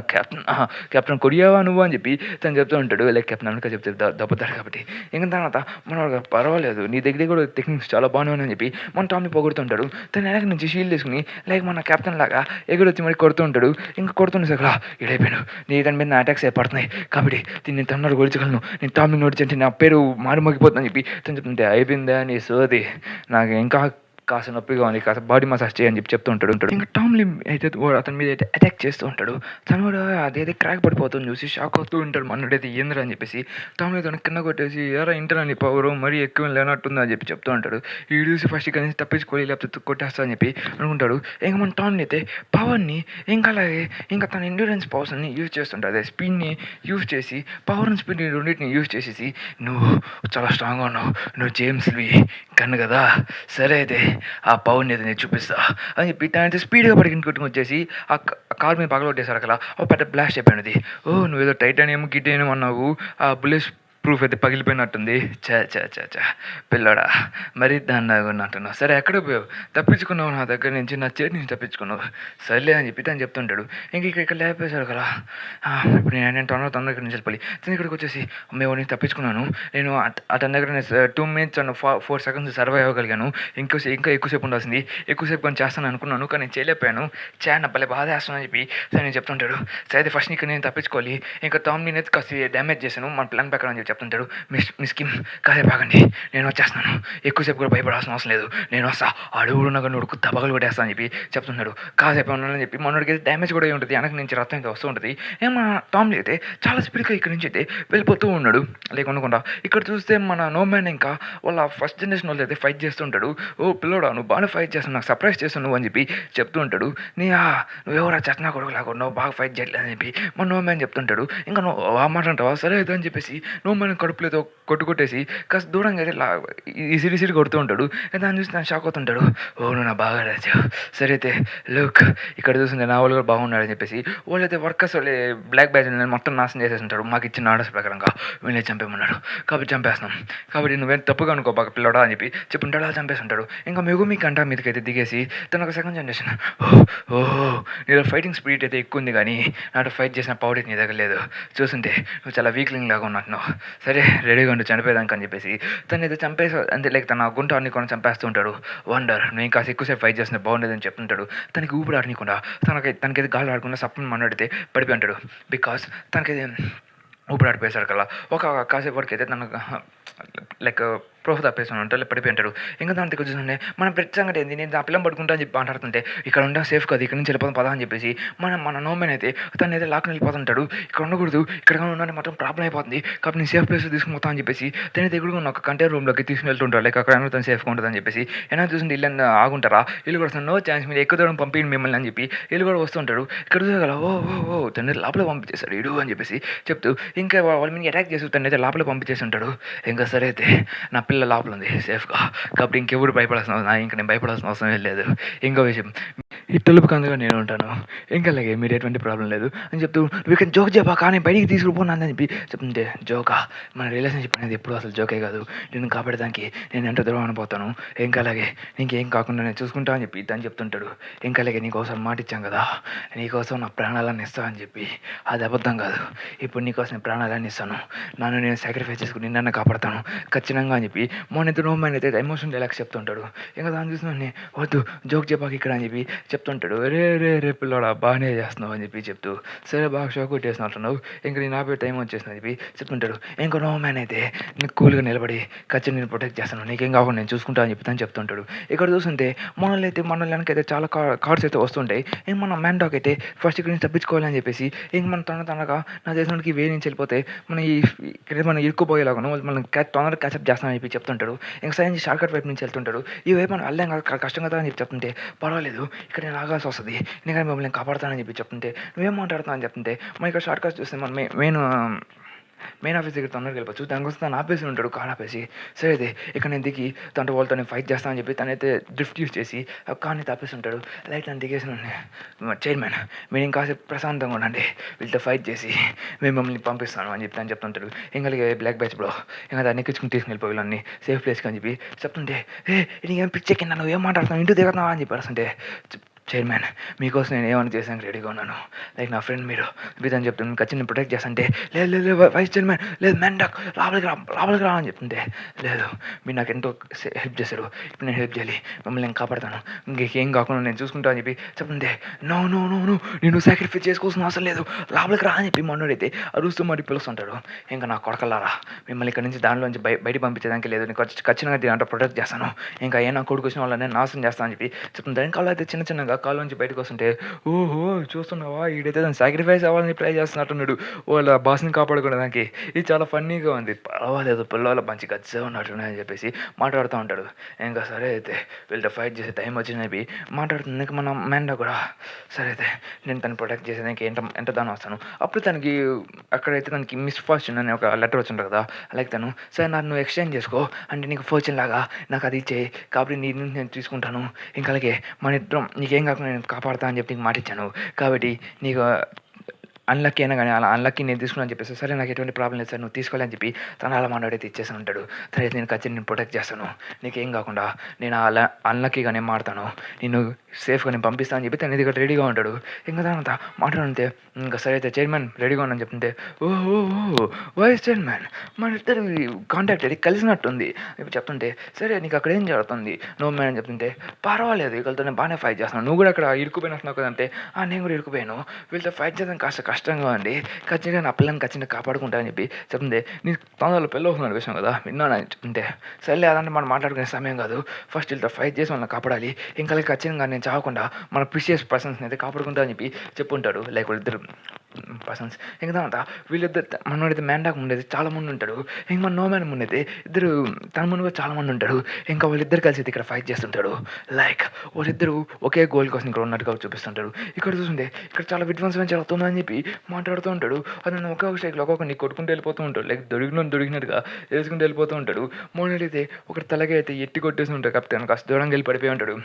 Speaker 1: కెప్టెన్ కొడియావా నువ్వు అని చెప్పి తను చెప్తూ ఉంటాడు. లైక్ కెప్టెన్ అనుక చెప్తే దెబ్బతాడు కాబట్టి ఇంకా తర్వాత మన పర్వాలేదు నీ దగ్గర కూడా టెక్నిక్స్ చాలా బాగున్నాయి అని చెప్పి మన టామ్ని పొగుడుతుంటాడు. తను వెనక నుంచి షీల్డ్ తీసుకుని లైక్ మన కెప్టెన్ లాగా ఎగురొచ్చి మరి కొడుతూ ఉంటాడు. ఇంకా కొడుతుండే సగల ఇడైపోయాడు నీ దాని మీద నా అటాక్స్ ఏర్పడుతున్నాయి కాబట్టి నేను తొందరగా గొలిచగలను నేను టామ్ని నోటింటే నా పేరు మారుమోగిపోతుందని చెప్పి తను చెప్తుంటే అయిపోయిందా నీ సోది నాకు ఇంకా కాస్త నొప్పిగా ఉంది కాస్త బాడీ మసాజ్ చేయని చెప్పి చెప్తూ ఉంటాడు. ఇంకా టామ్లీ అయితే అతని మీద అయితే అటాక్ చేస్తూ ఉంటాడు. తను కూడా అదేదో క్రాక్ పడిపోతుంది చూసి షాక్ అవుతూ ఉంటాడు. మనోడైతే ఏంద్రా అని చెప్పేసి టామ్లీ తను కింద కొట్టేసి ఎరా ఇంటర్ని పవర్ మరీ ఎక్కువ లేనట్టుంది అని చెప్పి చెప్తూ ఉంటాడు. ఈ చూసి ఫస్ట్ ఇక్కడ నుంచి తప్పించుకోవాలి లేకపోతే కొట్టేస్తా అని చెప్పి అనుకుంటాడు. ఇంకా మన టామ్లీ అయితే పవర్ని ఇంకా అలాగే ఇంకా తన ఎండ్యూరెన్స్ పవర్స్ని యూజ్ చేస్తుంటాడు. అదే స్పీడ్ని యూజ్ చేసి పవర్ అండ్ స్పీడ్ రెండింటిని యూజ్ చేసేసి నువ్వు చాలా స్ట్రాంగ్గా ఉన్నావు నువ్వు జేమ్స్వి కన్ను కదా సరే అయితే ఆ పవర్ని అయితే నేను చూపిస్తా అని చెప్పి తనైతే స్పీడ్గా పడికి కొట్టుకుని వచ్చేసి ఆ కార్ మీద పగలగొట్టేశారు అక్కడ ఒక పెద్ద బ్లాస్ట్ అయిపోయినది. ఓ నువ్వేదో టైటానియం గిటేనియం అన్నావు ఆ బుల్లెట్ ప్రూఫ్ అయితే పగిలిపోయినట్టుంది చా పిల్లడా మరీ దాన్ని ఉన్నట్టున్నావు సరే ఎక్కడ పోయావు తప్పించుకున్నావు నా దగ్గర నుంచి నా చేతి నుంచి తప్పించుకున్నావు సర్లే అని చెప్పి తను చెప్తుంటాడు. ఇంక ఇక్కడ లేపేశాడు కదా ఇప్పుడు నేను తొందరగా ఇక్కడ నుంచి వెళ్ళిపోయి తను ఇక్కడికి వచ్చేసి మేము నేను తప్పించుకున్నాను నేను అతని దగ్గర 2 minutes and 4 seconds సర్వైవ్ అవ్వగలిగాను ఇంకా ఎక్కువసేపు ఉండాల్సింది ఎక్కువసేపు కానీ చేస్తాను అనుకున్నాను కానీ నేను చేయలేకపోయాను నా భలే బాధ వేస్తానని చెప్పి నేను చెప్తుంటాడు. సరే ఫస్ట్ ఇక్కడ నేను తప్పించుకోవాలి ఇంకా టామ్ని అయితే కాస్త డ్యామేజ్ చేశాను మన ప్లాన్ ప్రకారం అని చెప్పి చెప్తుంటాడు. మిస్ కిమ్ కాసేపు ఆగండి నేను వచ్చేస్తున్నాను ఎక్కువసేపు కూడా భయపడాల్సిన అవసరం లేదు నేను వస్తా అడుగుడున్నా కానీ ఉడుకు తబగలు కొట్టేస్తా అని చెప్పి చెప్తున్నాడు. కాసేపు ఉన్నానని చెప్పి మనోడికి అయితే డ్యామేజ్ కూడా ఉంటుంది వెనక నుంచి రక్తం అయితే వస్తూ ఉంటుంది. మన టామ్లీ అయితే చాలా స్పీడ్గా ఇక్కడ నుంచి అయితే వెళ్ళిపోతూ ఉన్నాడు. లేకుండా ఇక్కడ చూస్తే మన నో మ్యాన్ ఇంకా వాళ్ళ ఫస్ట్ జనరేషన్ వాళ్ళు అయితే ఫైట్ చేస్తుంటాడు. ఓ పిల్లోడా నువ్వు బాగా ఫైట్ చేస్తావు నాకు సర్ప్రైజ్ చేస్తున్నావు అని చెప్పి చెప్తూ ఉంటాడు. నువ్వెవరా చేస్తున్నా కొడుకు లాగా నువ్వు బాగా ఫైట్ చేయట్లేదు అని చెప్పి మన నో మ్యాన్ చెప్తుంటాడు. ఇంకా నువ్వు ఆ మాట అంటావా సరే అయితే అని చెప్పేసి నో మ్యాన్ కడుపులేదో కొట్టేసి కాస్త దూరంగా అయితే ఇసిరి కొడుతూ ఉంటాడు. దాన్ని చూసి నాకు షాక్ అవుతుంటాడు. ఓ నువ్వు నా బాగా రాజావు సరే అయితే లుక్ ఇక్కడ చూసింది నా వాళ్ళు కూడా బాగున్నాడు అని చెప్పేసి వాళ్ళైతే వర్కర్స్ వాళ్ళే బ్లాక్ బ్యాచ్ మొత్తం నాశనం చేసేసి ఉంటాడు. మాకు ఇచ్చిన ఆర్డర్స్ ప్రకారంగా వీళ్ళే చంపేమన్నాడు కాబట్టి చంపేస్తున్నాం కాబట్టి నువ్వేం తప్పుగా అనుకో బాగా పిల్లడా అని చెప్పి చెప్పుంటాడు అలా చంపేస్తుంటాడు. ఇంకా మీ కంట మీదకైతే దిగేసి తన ఒక సెకండ్ జనరేషన్ ఓహో నీలో ఫైటింగ్ స్పిరిట్ అయితే ఎక్కువ ఉంది కానీ నాతో ఫైట్ చేసిన పవర్ అయితే నీ దగ్గర లేదు చూస్తుంటే నువ్వు చాలా వీక్లింగ్ లాగా ఉన్నట్టున్నావు సరే రెడీగా ఉండి చనిపోయేదానికి అని చెప్పేసి తను అయితే చంపేసి అంతే లైక్ తన గుంట ఆడనీకుండా చంపేస్తూ ఉంటాడు. వండర్ నువ్వు ఇంకా ఎక్కువసేపు ఫైట్ చేసిన బాగుండేదని చెప్తుంటాడు. తనకి ఊపిరి ఆడనీకుండా తనకైతే గాలి ఆడకుండా సప్పని మన్నాడితే పడిపోయి ఉంటాడు. బికాస్ తనకైతే ఊపిరి ఆడిపోయేసారు కదా ఒక కాసేపు వరకు అయితే తనకు లైక్ ప్రూఫ్ తప్పేసాను అంటే పడిపోయి ఉంటాడు. ఇంకా దాని దగ్గర చూస్తుంటే మన ప్రతి సంగతి ఏంది నేను ఆ పిల్లం పడుకుంటా అని చెప్పి మాట్లాడుతుంటే ఇక్కడ ఉండే సేఫ్ కదా ఇక్కడ నుంచి వెళ్ళిపోతాం పదా అని చెప్పేసి మన నోమెన్ అయితే తను అయితే లాక్ని వెళ్ళిపోతుంటాడు. ఇక్కడ ఉండకూడదు ఇక్కడ ఉండాలి మొత్తం ప్రాబ్లం అయిపోతుంది కాబట్టి నేను సేఫ్ ప్లేస్ తీసుకుని పోతా అని చెప్పేసి తన దగ్గర ఉన్న ఒక కంటైనర్ రూమ్లోకి తీసుకుని వెళ్తుంటాడు. లైక్ అక్కడ తను సేఫ్గా ఉంటుంది అని చెప్పేసి ఏమైనా చూసింది ఇల్లు ఆగుంటారా ఇల్లు కూడా నో ఛాన్స్ మీరు ఎక్కువ దూరం పంపించండి మిమ్మల్ని అని చెప్పి ఇల్లు కూడా వస్తుంటాడు. ఇక్కడ చూసగల ఓ తను లోపల పంపించేస్తాడు ఇడు అని చెప్పేసి చెప్తూ ఇంకా వాళ్ళ మీద అటాక్ చేస్తూ తను అయితే లోపల పంపించేసి ఉంటాడు. ఇంకా సరే అయితే నా పిల్ల లోపల ఉంది సేఫ్గా కాబట్టి ఇంకెవరు భయపడాల్సిన అవసరం ఇంకా నేను భయపడాల్సిన అవసరం లేదు. ఇంకో విషయం ఈ తలుపు కందుగా నేను ఉంటాను ఇంకా అలాగే మీరు ఎటువంటి ప్రాబ్లం లేదు అని చెప్తూ నువ్వు ఇక్కడ జోక్ చెప్పా కానీ బయటికి తీసుకుపోనాను అని చెప్పి చెప్తుంటే జోకా మన రిలేషన్షిప్ అనేది ఎప్పుడు అసలు జోకే కాదు నేను కాపాడడానికి నేను ఎంత దూరం అనిపోతాను ఇంకా అలాగే నీకేం కాకుండా నేను చూసుకుంటా అని చెప్పి తను చెప్తుంటాడు. ఇంకా అలాగే నీకోసం మాట ఇచ్చాం కదా నీకోసం నా ప్రాణాలన్నీ ఇస్తా అని చెప్పి అది అబద్ధం కాదు ఇప్పుడు నీకోసం నేను ప్రాణాలన్నీ ఇస్తాను నన్ను నేను సాక్రిఫైస్ చేసుకుని నన్ను కాపాడతాను ఖచ్చితంగా అని చెప్పి మొన్న నో మ్యాన్ అయితే ఎమోషన్ డైలాగ్స్ చెప్తుంటాడు. ఇంకా దాన్ని చూసిన వద్దు జోక్ చెప్పాక ఇక్కడ అని చెప్పి చెప్తుంటాడు. "రే రే రే పిల్లోడా బాగానే చేస్తున్నావు" అని చెప్పి చెప్తూ, "సరే బాగా షాక్ కొట్టేసినట్టున్నావు. ఇంక నేను ఆపే టైం వచ్చేసిందని" చెప్పి చెప్తుంటాడు. ఇంకో నో మ్యాన్ అయితే నీకు కూల్‌గా నిలబడి ఖచ్చితంగా నేను ప్రొటెక్ట్ చేస్తాను. నీకేం కాకుండా నేను చూసుకుంటా అని చెప్పి తను చెప్తుంటాడు. ఇక్కడ చూస్తుంటే మన వెనకైతే చాలా కార్స్ అయితే వస్తుంటాయి. ఇంక మన మ్యాన్ డాగ్ అయితే ఫస్ట్ ఇక్కడి నుంచి తప్పించుకోవాలని చెప్పేసి ఇంక మన తొందరగా నాకు తెలిసినోడికి వే నుంచి వెళ్ళిపోతే మన ఇక్కడ మనం ఇరుక్కుపోయేలాగాను వాళ్ళు మనం తొందరగా క్యాచప్ చేస్తామని చెప్పి చెప్తుంటాడు. ఇంక సైన్ షార్ట్ కట్ వైపు నుంచి వెళ్తుంటాడు. ఈ వైపు మనం వెళ్ళాం కదా కష్టం కదా అని చెప్పి చెప్తుంటే, పర్వాలేదు ఇక్కడ నేను ఆగాల్సి వస్తుంది, ఎందుకంటే మిమ్మల్ని కాపాడుతానని చెప్పి చెప్తుంటే, నువ్వేం మాట్లాడుతున్నావు అని చెప్తుంటే, మనం ఇక్కడ షార్ట్ కట్ చూస్తే మనం మెయిన్ ఆఫీస్ దగ్గర తొందరగా వెళ్ళిపోవచ్చు. దానికోసం తను ఆపేసి ఉంటాడు, కార్ ఆపేసి. సరే అయితే ఇక్కడ నేను దిగి తనతో వాళ్ళతో నేను ఫైట్ చేస్తానని చెప్పి తనైతే డ్రిఫ్ట్ యూస్ చేసి ఆ కార్ని తాపేసి ఉంటాడు. లైట్ నన్ను దిగేసి చైర్మన్ మీరు ఇంకాసేపు ప్రశాంతంగా ఉండండి, వీళ్ళతో ఫైట్ చేసి మేము మమ్మల్ని పంపిస్తాను అని చెప్పి అని చెప్తుంటాడు. ఇంకా బ్లాక్ బ్యాచ్ బ్రో ఇంకా దాన్ని ఎక్కించుకుని తీసుకెళ్ళిపోయి వీళ్ళని సేఫ్ ప్లేస్కి అని చెప్పి చెప్తుంటే, నీకేం పిచ్చెక్కినా నువ్వు ఏం మాట్లాడుతున్నావు ఇంటికి దిగుతున్నావా అని చెప్పి అంటే, చైర్మన్ మీకోసం నేను ఏమైనా చేసాను రెడీగా ఉన్నాను, లైక్ నా ఫ్రెండ్ మీరు అని చెప్తాను ఖచ్చితంగా ప్రొటెక్ట్ చేస్తుంటే, లేదు లేదు వైస్ చైర్మన్ లేదు మెండక్ లోపలికి రా అని చెప్తుంటే, లేదు మీరు నాకు ఎంతో హెల్ప్ చేశారు, ఇప్పుడు నేను హెల్ప్ చేయాలి, మిమ్మల్ని నేను కాపాడతాను, ఇంకేం కాకుండా నేను చూసుకుంటా అని చెప్పి చెప్తుంటే, నో నో నో నో నేను సాక్రిఫైస్ చేసుకోవాల్సిన అవసరం లేదు, లోపలికి రా అని చెప్పి మనోడైతే అరుస్తూ మరి పిలుస్తుంటాడు. ఇంకా నా కొడకల్లారా మిమ్మల్ని ఇక్కడ నుంచి దానిలోంచి బయటికి పంపించేదానికి లేదు, నేను ఖచ్చితంగా దీంట్లో ప్రొటెక్ట్ చేస్తాను, ఇంకా ఏ నా కొడుకు వచ్చిన వాళ్ళని నాశనం చేస్తాను అని చెప్పి చెప్తుంటాను. ఇంకా అయితే చిన్నగా కాళ్ళలోంచి బయటకు వస్తుంటే, ఓహో చూస్తున్నావా ఈడైతే దాన్ని సాక్రిఫైస్ అవ్వాలని ట్రై చేస్తున్నట్టున్నాడు వాళ్ళ బాస్ని కాపాడుకోవడానికి. ఇది చాలా ఫన్నీగా ఉంది. పర్వాలేదు పిల్లలు మంచి గచ్చిగా ఉన్నట్టున్నాయి అని చెప్పేసి మాట్లాడుతూ ఉంటాడు. ఇంకా సరే అయితే వీళ్ళతో ఫైట్ చేసే టైం వచ్చిందని మాట్లాడుతుంది. ఇంకా మన మ్యాండా కూడా సరే అయితే నేను తను ప్రొటెక్ట్ చేసేదానికి ఎంత దాని వస్తాను. అప్పుడు తనకి అక్కడైతే తనకి మిస్ ఫార్చ్యూన్ అనే ఒక లెటర్ వచ్చింటుంది కదా, అలాగే తను సరే నాకు నువ్వు ఎక్స్చేంజ్ చేసుకో అంటే నీకు ఫార్చ్యూన్ లాగా నాకు అది ఇచ్చేయి, కాబట్టి నీ నుంచి నేను తీసుకుంటాను, ఇంకా అలాగే మన ఇద్దరం నీకేం కాకుండా నేను కాపాడుతా అని చెప్పి నీకు మాట ఇచ్చాను, కాబట్టి నీకు అన్లక్కీ అయినా కానీ అలా అన్లక్కీ నేను తీసుకున్నాను అని చెప్పేసి, సరే నాకు ఎటువంటి ప్రాబ్లం లేదు సార్ నువ్వు తీసుకోవాలి అని చెప్పి తను అలా మాట్లాడైతే ఇచ్చేసి ఉంటాడు. సరే నేను ఖచ్చితంగా నేను ప్రొటెక్ట్ చేస్తాను, నీకేం కాకుండా నేను అలా అన్లక్కీగా నేను మాడతాను, నేను సేఫ్గా నేను పంపిస్తాను అని చెప్పి తన దగ్గర రెడీగా ఉంటాడు. ఇంకా తర్వాత మాట్లాడితే ఇంకా సరే అయితే చైర్మన్ రెడీగా ఉన్నాను చెప్తుంటే, ఓహో వైస్ చైర్మన్ మన ఇద్దరు కాంటాక్ట్ అది కలిసినట్టుంది ఇప్పుడు చెప్తుంటే, సరే నీకు అక్కడ ఏం జరుగుతుంది నో మ్యాన్ అని చెప్తుంటే, పర్వాలేదు వీళ్ళతో బాగానే ఫైట్ చేస్తున్నాను, నువ్వు కూడా అక్కడ ఇరుక్కుపోయినట్టున్నావు కదంటే, నేను కూడా ఇరుక్కుపోయాను, వీళ్ళతో ఫైట్ చేయడం కాస్త కష్టంగా ఉంది, ఖచ్చితంగా నా పిల్లని ఖచ్చితంగా కాపాడుకుంటా అని చెప్పి చెప్తుంది. నీకు తొందరలో పెళ్ళి అవుతున్నాను విషయం కదా విన్నాను అని చెప్తుంటే, సర్లే అదంటే మనం మాట్లాడుకునే సమయం కాదు, ఫస్ట్ వీళ్ళతో ఫైట్ చేసి వాళ్ళని కాపాడాలి, ఇంకా ఖచ్చితంగా నేను చావకుండా మన ప్రిషియస్ పర్సన్స్ని అయితే కాపాడుకుంటా అని చెప్పి చెప్పుంటాడు. లైక్ వాళ్ళిద్దరు పర్సన్స్. ఇంకా తర్వాత వీళ్ళిద్దరు మనోడైతే మ్యాండాక్ ఉండేది చాలా మంది ఉంటాడు, ఇంక మన నో మ్యాన్ ముందైతే ఇద్దరు తన ముందుగా చాలా మంది ఉంటాడు. ఇంకా వాళ్ళిద్దరు కలిసి ఇక్కడ ఫైట్ చేస్తుంటాడు. లైక్ వాళ్ళిద్దరు ఒకే గోల్ కోసం ఇక్కడ ఉన్నట్టుగా చూపిస్తుంటాడు. ఇక్కడ చూస్తుంటే ఇక్కడ చాలా విధ్వంసం జరుగుతుందని చెప్పి మాట్లాడుతూ ఉంటాడు. అతను ఒక్కొక్క స్టైక్లో ఒక్కొక్కరిని కొట్టుకుంటూ వెళ్ళిపోతూ ఉంటాడు, లైక్ దొరికినట్టుగా వేసుకుంటూ వెళ్ళిపోతూ ఉంటాడు. మొన్నడైతే ఒకటి తలగా అయితే ఎట్టి కొట్టేసి ఉంటాడు, కాకపోతే కాస్త దూరంగా వెళ్ళి పడిపోయి ఉంటాడు.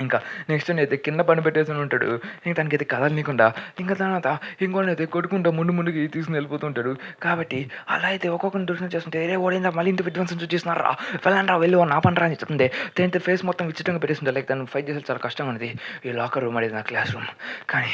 Speaker 1: ఇంకా నెక్స్ట్ అయితే కింద పని పెట్టేసి ఉంటాడు. ఇంకా తనకైతే కదలనీయకుండా ఇంకా తర్వాత ఇంకోనైతే కొట్టుకుంటా ముందుకి తీసుకుని వెళ్ళిపోతుంటాడు. కాబట్టి అలా అయితే ఒక్కొక్కరిని దర్శనం చేస్తుంటే, రే ఓడిందా మళ్ళీ ఇంత విధ్వంసం చూస్తున్నారా వెళ్ళండి రా వెళ్ళి నా పని రా అని చెప్తుంటే, తనైతే ఫేస్ మొత్తం విచిత్రంగా పెట్టేస్తుంటాడు. లైక్ తను ఫైట్ చేసేది చాలా కష్టంగా ఉంది. ఈ లాకర్ రూమ్ అనేది నా క్లాస్ రూమ్, కానీ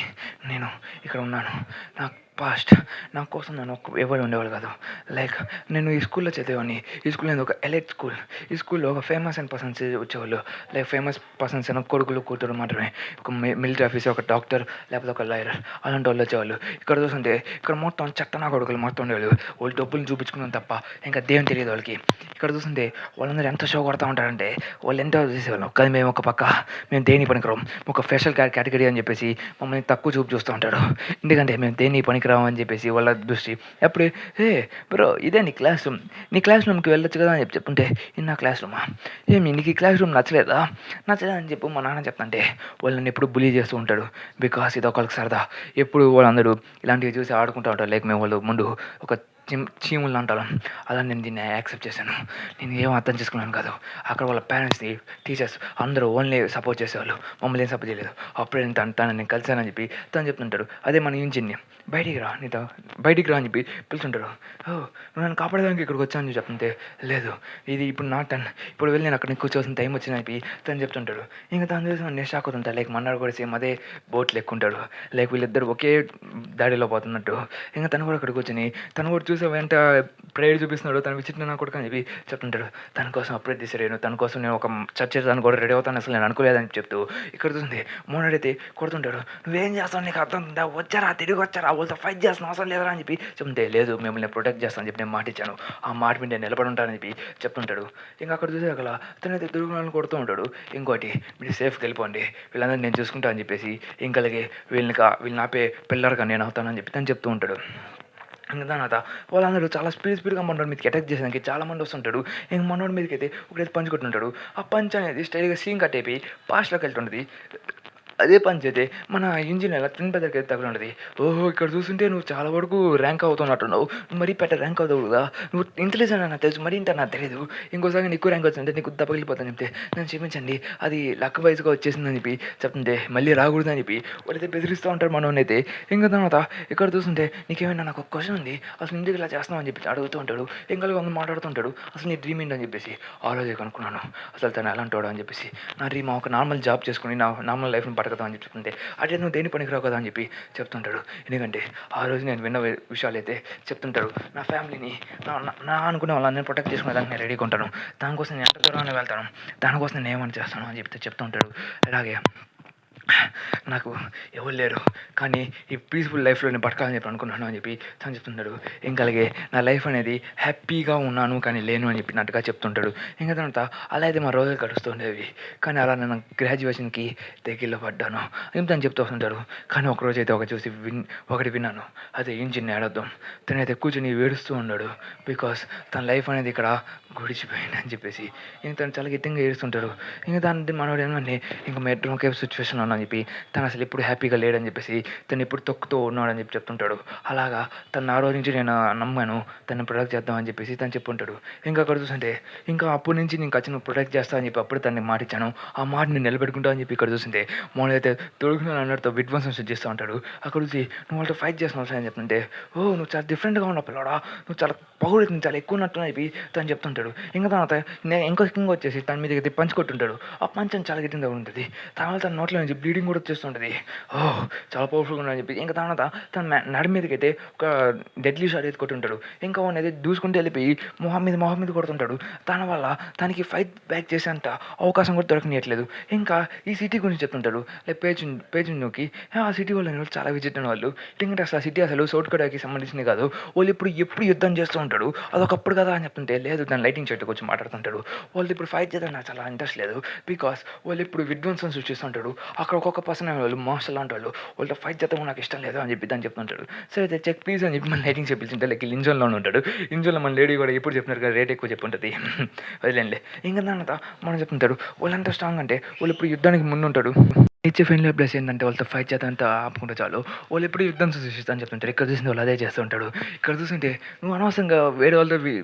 Speaker 1: నేను ఇక్కడ ఉన్నాను, నాకు పాస్ట్ నా కోసం నన్ను ఎవరు ఉండేవాళ్ళు కాదు. లైక్ నేను ఈ స్కూల్లో చదివేవాడిని, ఈ స్కూల్ అనేది ఒక ఎలైట్ స్కూల్, ఈ స్కూల్లో ఒక ఫేమస్ అండ్ పర్సన్స్ వచ్చేవాళ్ళు, లైక్ ఫేమస్ పర్సన్స్ అయినా కొడుకులు కూతురు మాత్రమే, ఒక మిలిటరీ ఆఫీసర్, ఒక డాక్టర్, లేకపోతే ఒక లాయర్, అలాంటి వాళ్ళు వచ్చేవాళ్ళు. ఇక్కడ చూస్తుంటే ఇక్కడ మొత్తం చెత్తనా కొడుకులు మొత్తం ఉండేవాళ్ళు, వాళ్ళు డబ్బులు చూపించుకున్నాం తప్ప ఇంకా దేవుని తెలియదు వాళ్ళకి. ఇక్కడ చూస్తుంటే వాళ్ళందరూ ఎంత షో కొడతా ఉంటారంటే వాళ్ళు ఎంతో చేసేవాళ్ళం కానీ మేము ఒక పక్క మేము దేని పనికిరాం, ఒక స్పెషల్ కేటగిరీ అని చెప్పేసి మమ్మల్ని తక్కువ చూస్తూ ఉంటాడు. ఎందుకంటే మేము దేని పనికిరాం అని చెప్పేసి వాళ్ళ దృష్టి. అప్పుడు బ్రో ఇదే నీ క్లాస్ రూమ్, నీ క్లాస్ రూమ్కి వెళ్ళొచ్చు కదా అని చెప్తుంటే, ఇది నా క్లాస్ రూమా, నీకు ఈ క్లాస్ రూమ్ నచ్చలేదా అని చెప్పి మా నాన్న చెప్తుంటే, వాళ్ళని ఎప్పుడు బులీ చేస్తూ ఉంటాడు. బికాస్ ఇది ఒకరికి సరదా, ఎప్పుడు వాళ్ళందరూ ఇలాంటివి చూసి ఆడుకుంటూ ఉంటారు. లైక్ మేము వాళ్ళు ముందు ఒక చీములు అంటారు, అలా నేను దీన్ని యాక్సెప్ట్ చేశాను, నేను ఏం అర్థం చేసుకున్నాను కాదు. అక్కడ వాళ్ళ పేరెంట్స్ని టీచర్స్ అందరూ ఓన్లీ సపోర్ట్ చేసేవాళ్ళు, మమ్మల్ని ఏం సపోర్ట్ చేయలేదు. అప్పుడే నేను కలిసానని చెప్పి తను చెప్తుంటాడు. అదే మన ఇంజిన్ని బయటికి రా అని చెప్పి పిలుచుంటాడు. నువ్వు నన్ను కాపాడడానికి ఇక్కడికి వచ్చాను చెప్తుంటే, లేదు ఇది ఇప్పుడు నా టర్న్, ఇప్పుడు వెళ్ళి నేను అక్కడ కూర్చోవాల్సిన టైం వచ్చిందని చెప్పి తను చెప్తుంటాడు. ఇంకా తను చూసి నేను షాక్ అవుతుంటాడు. లైక్ మన్నాడు కూడా సేమ్ అదే బోట్లు ఎక్కుంటాడు, లైక్ వీళ్ళిద్దరు ఒకే దాడిలో పోతున్నట్టు. ఇంకా తను కూడా అక్కడ కూర్చొని తను కూడా చూసి వెంట ప్రేయర్ చూపిస్తున్నాడు, తను విచిత్ర నా కొడుకు అని చెప్పి చెప్తుంటాడు. తన కోసం అప్పుడే తీసాను, తన కోసం నేను ఒక చర్చ చేస్తాను కూడా రెడీ అవుతాను, అసలు నేను అనుకోలేదని చెప్తూ ఇక్కడ చూస్తుంది మోనడైతే కొడుతుంటాడు. నువ్వేం చేస్తావు, నీకు అర్థం ఉందా, వచ్చారా తిరిగి వచ్చారా, వాళ్ళతో ఫైట్ చేస్తున్న అవసరం లేదరా అని చెప్పి చెప్తే, లేదు మిమ్మల్ని ప్రొటెక్ట్ చేస్తానని చెప్పి నేను మాట ఇచ్చాను, ఆ మాట మీద నేను నిలబడి ఉంటానని చెప్పి చెప్తుంటాడు. ఇంకా అక్కడ చూసే అక్కడ తనైతే దుర్గుణాలను కొడుతూ ఉంటాడు. ఇంకోటి, మీరు సేఫ్కి వెళ్ళిపోండి, వీళ్ళందరూ నేను చూసుకుంటా అని చెప్పేసి, ఇంకలాగే వీళ్ళని ఆపే పిల్లర్గా నేను అవుతానని చెప్పి తను చెప్తూ ఉంటాడు. ఇంకా తర్వాత వాళ్ళందరూ చాలా స్పీడ్గా మనోడి మీదకి అటాక్ చేసేదానికి చాలా మంది వస్తుంటాడు. ఇంక మనోడి మీదకి అయితే ఒకటైతే పంచ్ కొట్టుంటాడు. ఆ పంచ్ అనేది స్టైల్గా సీన్ కట్ అయిపోయి పాస్ట్లోకి వెళ్తుంటుంది. అదే పంచ్ అయితే మన ఇంజిన్ ఎలా తిన్ పెద్దకి అయితే తగిలి ఉంటుంది. ఓహో, ఇక్కడ చూస్తుంటే నువ్వు చాలా వరకు ర్యాంక్ అవుతున్నట్టున్నావు, మరీ ర్యాంక్ అవుతావు కదా, నువ్వు ఇంటెలిజెంట్ అని నాకు తెలుసు, మరీ ఇంత నాకు తెలియదు, ఇంకోసారి నీకు ర్యాంక్ వచ్చిందంటే నీకు దప్పగిలిపోతాను చెప్తే, నన్ను క్షమించండి, అది లక్ వైజ్గా వచ్చేసిందని చెప్పి చెప్తుంటే, మళ్ళీ రాకూడదని చెప్పి వాడైతే బెదిరిస్తూ ఉంటారు మనోనైతే. ఇంకా తర్వాత ఇక్కడ చూస్తుంటే, నీకేమైనా నాకు ఒక క్వశ్చన్ ఉంది, అసలు ఇంటికి ఇలా చేస్తున్నావు అని చెప్పి అడుగుతూ ఉంటాడు. ఇంకా వంద మాట్లాడుతుంటాడు. అసలు నీ డ్రీమ్ ఏంటని చెప్పేసి ఆ రోజే కనుక్కున్నాను, అసలు తను ఎలాంటి వాడు అని చెప్పేసి, నా డ్రీమ్ ఒక నార్మల్ జాబ్ చేసుకుని నా నార్మల్ లైఫ్ని కదా అని చెప్తుంటే, అదే నువ్వు దేని పనికిరావు కదా అని చెప్పి చెప్తుంటాడు. ఎందుకంటే ఆ రోజు నేను విన్న విషయాలు అయితే చెప్తుంటాడు. నా ఫ్యామిలీని నా అనుకునే వాళ్ళని నేను ప్రొటెక్ట్ చేసుకునేదానికి నేను రెడీగా ఉంటాను, దానికోసం నేను ఎంత దూరాన్ని వెళ్తాను, దానికోసం నేను ఏమని చేస్తాను అని చెప్తుంటాడు. అలాగే నాకు ఎవరు లేరు, కానీ ఈ పీస్ఫుల్ లైఫ్లో నేను బతకాలని చెప్పి అనుకున్నాను అని చెప్పి తను చెప్తుంటాడు. ఇంకా అలాగే నా లైఫ్ అనేది హ్యాపీగా ఉన్నాను కానీ లేను అని చెప్పినట్టుగా చెప్తుంటాడు. ఇంకా తర్వాత అలా అయితే మా రోజులు గడుస్తూ ఉండేవి. కానీ అలా నేను గ్రాడ్యుయేషన్కి దగ్గరలో పడ్డాను అని తను చెప్తూ వస్తుంటాడు. కానీ ఒకరోజు అయితే ఒకటి విన్నాను, అదే ఇంజిన్ ఏడొద్దాం. తనైతే కూర్చొని ఏడుస్తూ ఉన్నాడు. బికాస్ తన లైఫ్ అనేది ఇక్కడ గుడిచిపోయింది అని చెప్పేసి ఇంక తను చాలా గట్టిగా ఏడుస్తుంటాడు. ఇంకా దాని మనోడు ఏమంటే ఇంకా మెట్రో కేప్ సిచ్యువేషన్ అని చెప్పి తను అసలు ఎప్పుడు హ్యాపీగా లేడని చెప్పేసి తను ఎప్పుడు తొక్కుతూ ఉన్నాడని చెప్పి చెప్తుంటాడు. అలాగా తను ఆ రోజు నుంచి నేను నమ్మాను, తను ప్రొటెక్ట్ చేద్దామని చెప్పేసి తను చెప్పుంటాడు. ఇంకా అక్కడ చూస్తుంటే, ఇంకా అప్పటి నుంచి నేను ఖచ్చితంగా ప్రొటెక్ట్ చేస్తా అని చెప్పి అప్పుడు తనని మాట ఇచ్చాను, ఆ మాట నేను నిలబెట్టుకుంటా అని చెప్పి ఇక్కడ చూస్తుంటే మోనైతే తొడుగుతున్నాను అన్నట్టు విధ్వంసం చేస్తూ ఉంటాడు. అక్కడ చూసి నువ్వు వాళ్ళతో ఫైట్ చేస్తున్నావు అని చెప్తుంటే, ఓ నువ్వు చాలా డిఫరెంట్గా ఉన్నావు పిల్లడా, నువ్వు చాలా పౌరుడు చాలా ఎక్కువ ఉన్నట్టు అని చెప్పి తను చెప్తుంటాడు. ఇంకా తర్వాత నేను ఇంకో కింగ్ వచ్చేసి తన మీద అయితే పంచ్ కొట్టుంటాడు. ఆ పంచం చాలా గట్టిగా ఉంటుంది. తర్వాత తన నోట్లో నుంచి బ్లీడింగ్ కూడా వచ్చేస్తుంటుంది. ఓహ్, చాలా పవర్ఫుల్గా ఉన్నాడని చెప్పి ఇంకా తర్వాత తన నడి మీదకి అయితే ఒక డెడ్లీ షాట్ అయితే కొట్టుంటాడు. ఇంకా వాడిని అయితే దూసుకుంటూ వెళ్ళిపోయి మొహం మీద కొడుతుంటాడు. తన వల్ల తనకి ఫైట్ బ్యాక్ చేసేంత అవకాశం కూడా దొరకనియట్లేదు. ఇంకా ఈ సిటీ గురించి చెప్తుంటాడు. లైక్ పేజుకి ఆ సిటీ వాళ్ళు చాలా విజిట్ అయిన వాళ్ళు. ఎందుకంటే అసలు ఆ సిటీ అసలు సౌట్కోడియాకి సంబంధించింది కాదు, వాళ్ళు ఎప్పుడు యుద్ధం చేస్తూ ఉంటాడు, అదొకప్పుడు కదా అని చెప్తుంటే, లేదు దాని లైటింగ్ చెట్టుకు వచ్చి మాట్లాడుతుంటాడు. వాళ్ళు ఇప్పుడు ఫైట్ చేయడం నాకు చాలా ఇంట్రెస్ట్ లేదు, బికాస్ వాళ్ళు ఇప్పుడు విధ్వంసం సృష్టిస్తుంటాడు, అక్కడ ఒక్కొక్క పర్సన్ వాళ్ళు మాస్టర్ లాంటి వాళ్ళతో ఫైట్ చేద్దాం నాకు ఇష్టం లేదు అని చెప్పి దాన్ని చెప్తుంటాడు. సరే అయితే చెక్ ప్లీజ్ అని చెప్పి మన లైటింగ్ చెప్పించుంటే లైక్ ఇంజన్లో ఉంటాడు. ఇంజన్లో మన లేడీ కూడా ఎప్పుడు చెప్పినారు కదా రేట్ ఎక్కువ చెప్పుంటుంది, వదిలేండి. ఇంకా దాని మనం చెప్తుంటాడు వాళ్ళంతా స్ట్రాంగ్ అంటే వాళ్ళు ఇప్పుడు యుద్ధానికి ముందుంటాడు. నేచర్ ఫ్రెండ్లీ ప్లేస్ ఏంటంటే వాళ్ళతో ఫైట్ చేద్దాంతా ఆపుకుంటే చాలు, వాళ్ళు ఎప్పుడు యుద్ధం సృష్టిస్తాను చెప్తుంటారు. ఇక్కడ చూసింది వాళ్ళు అదే చేస్తూ ఉంటాడు. ఇక్కడ చూస్తుంటే నువ్వు అనవసరంగా వేరే వాళ్ళతో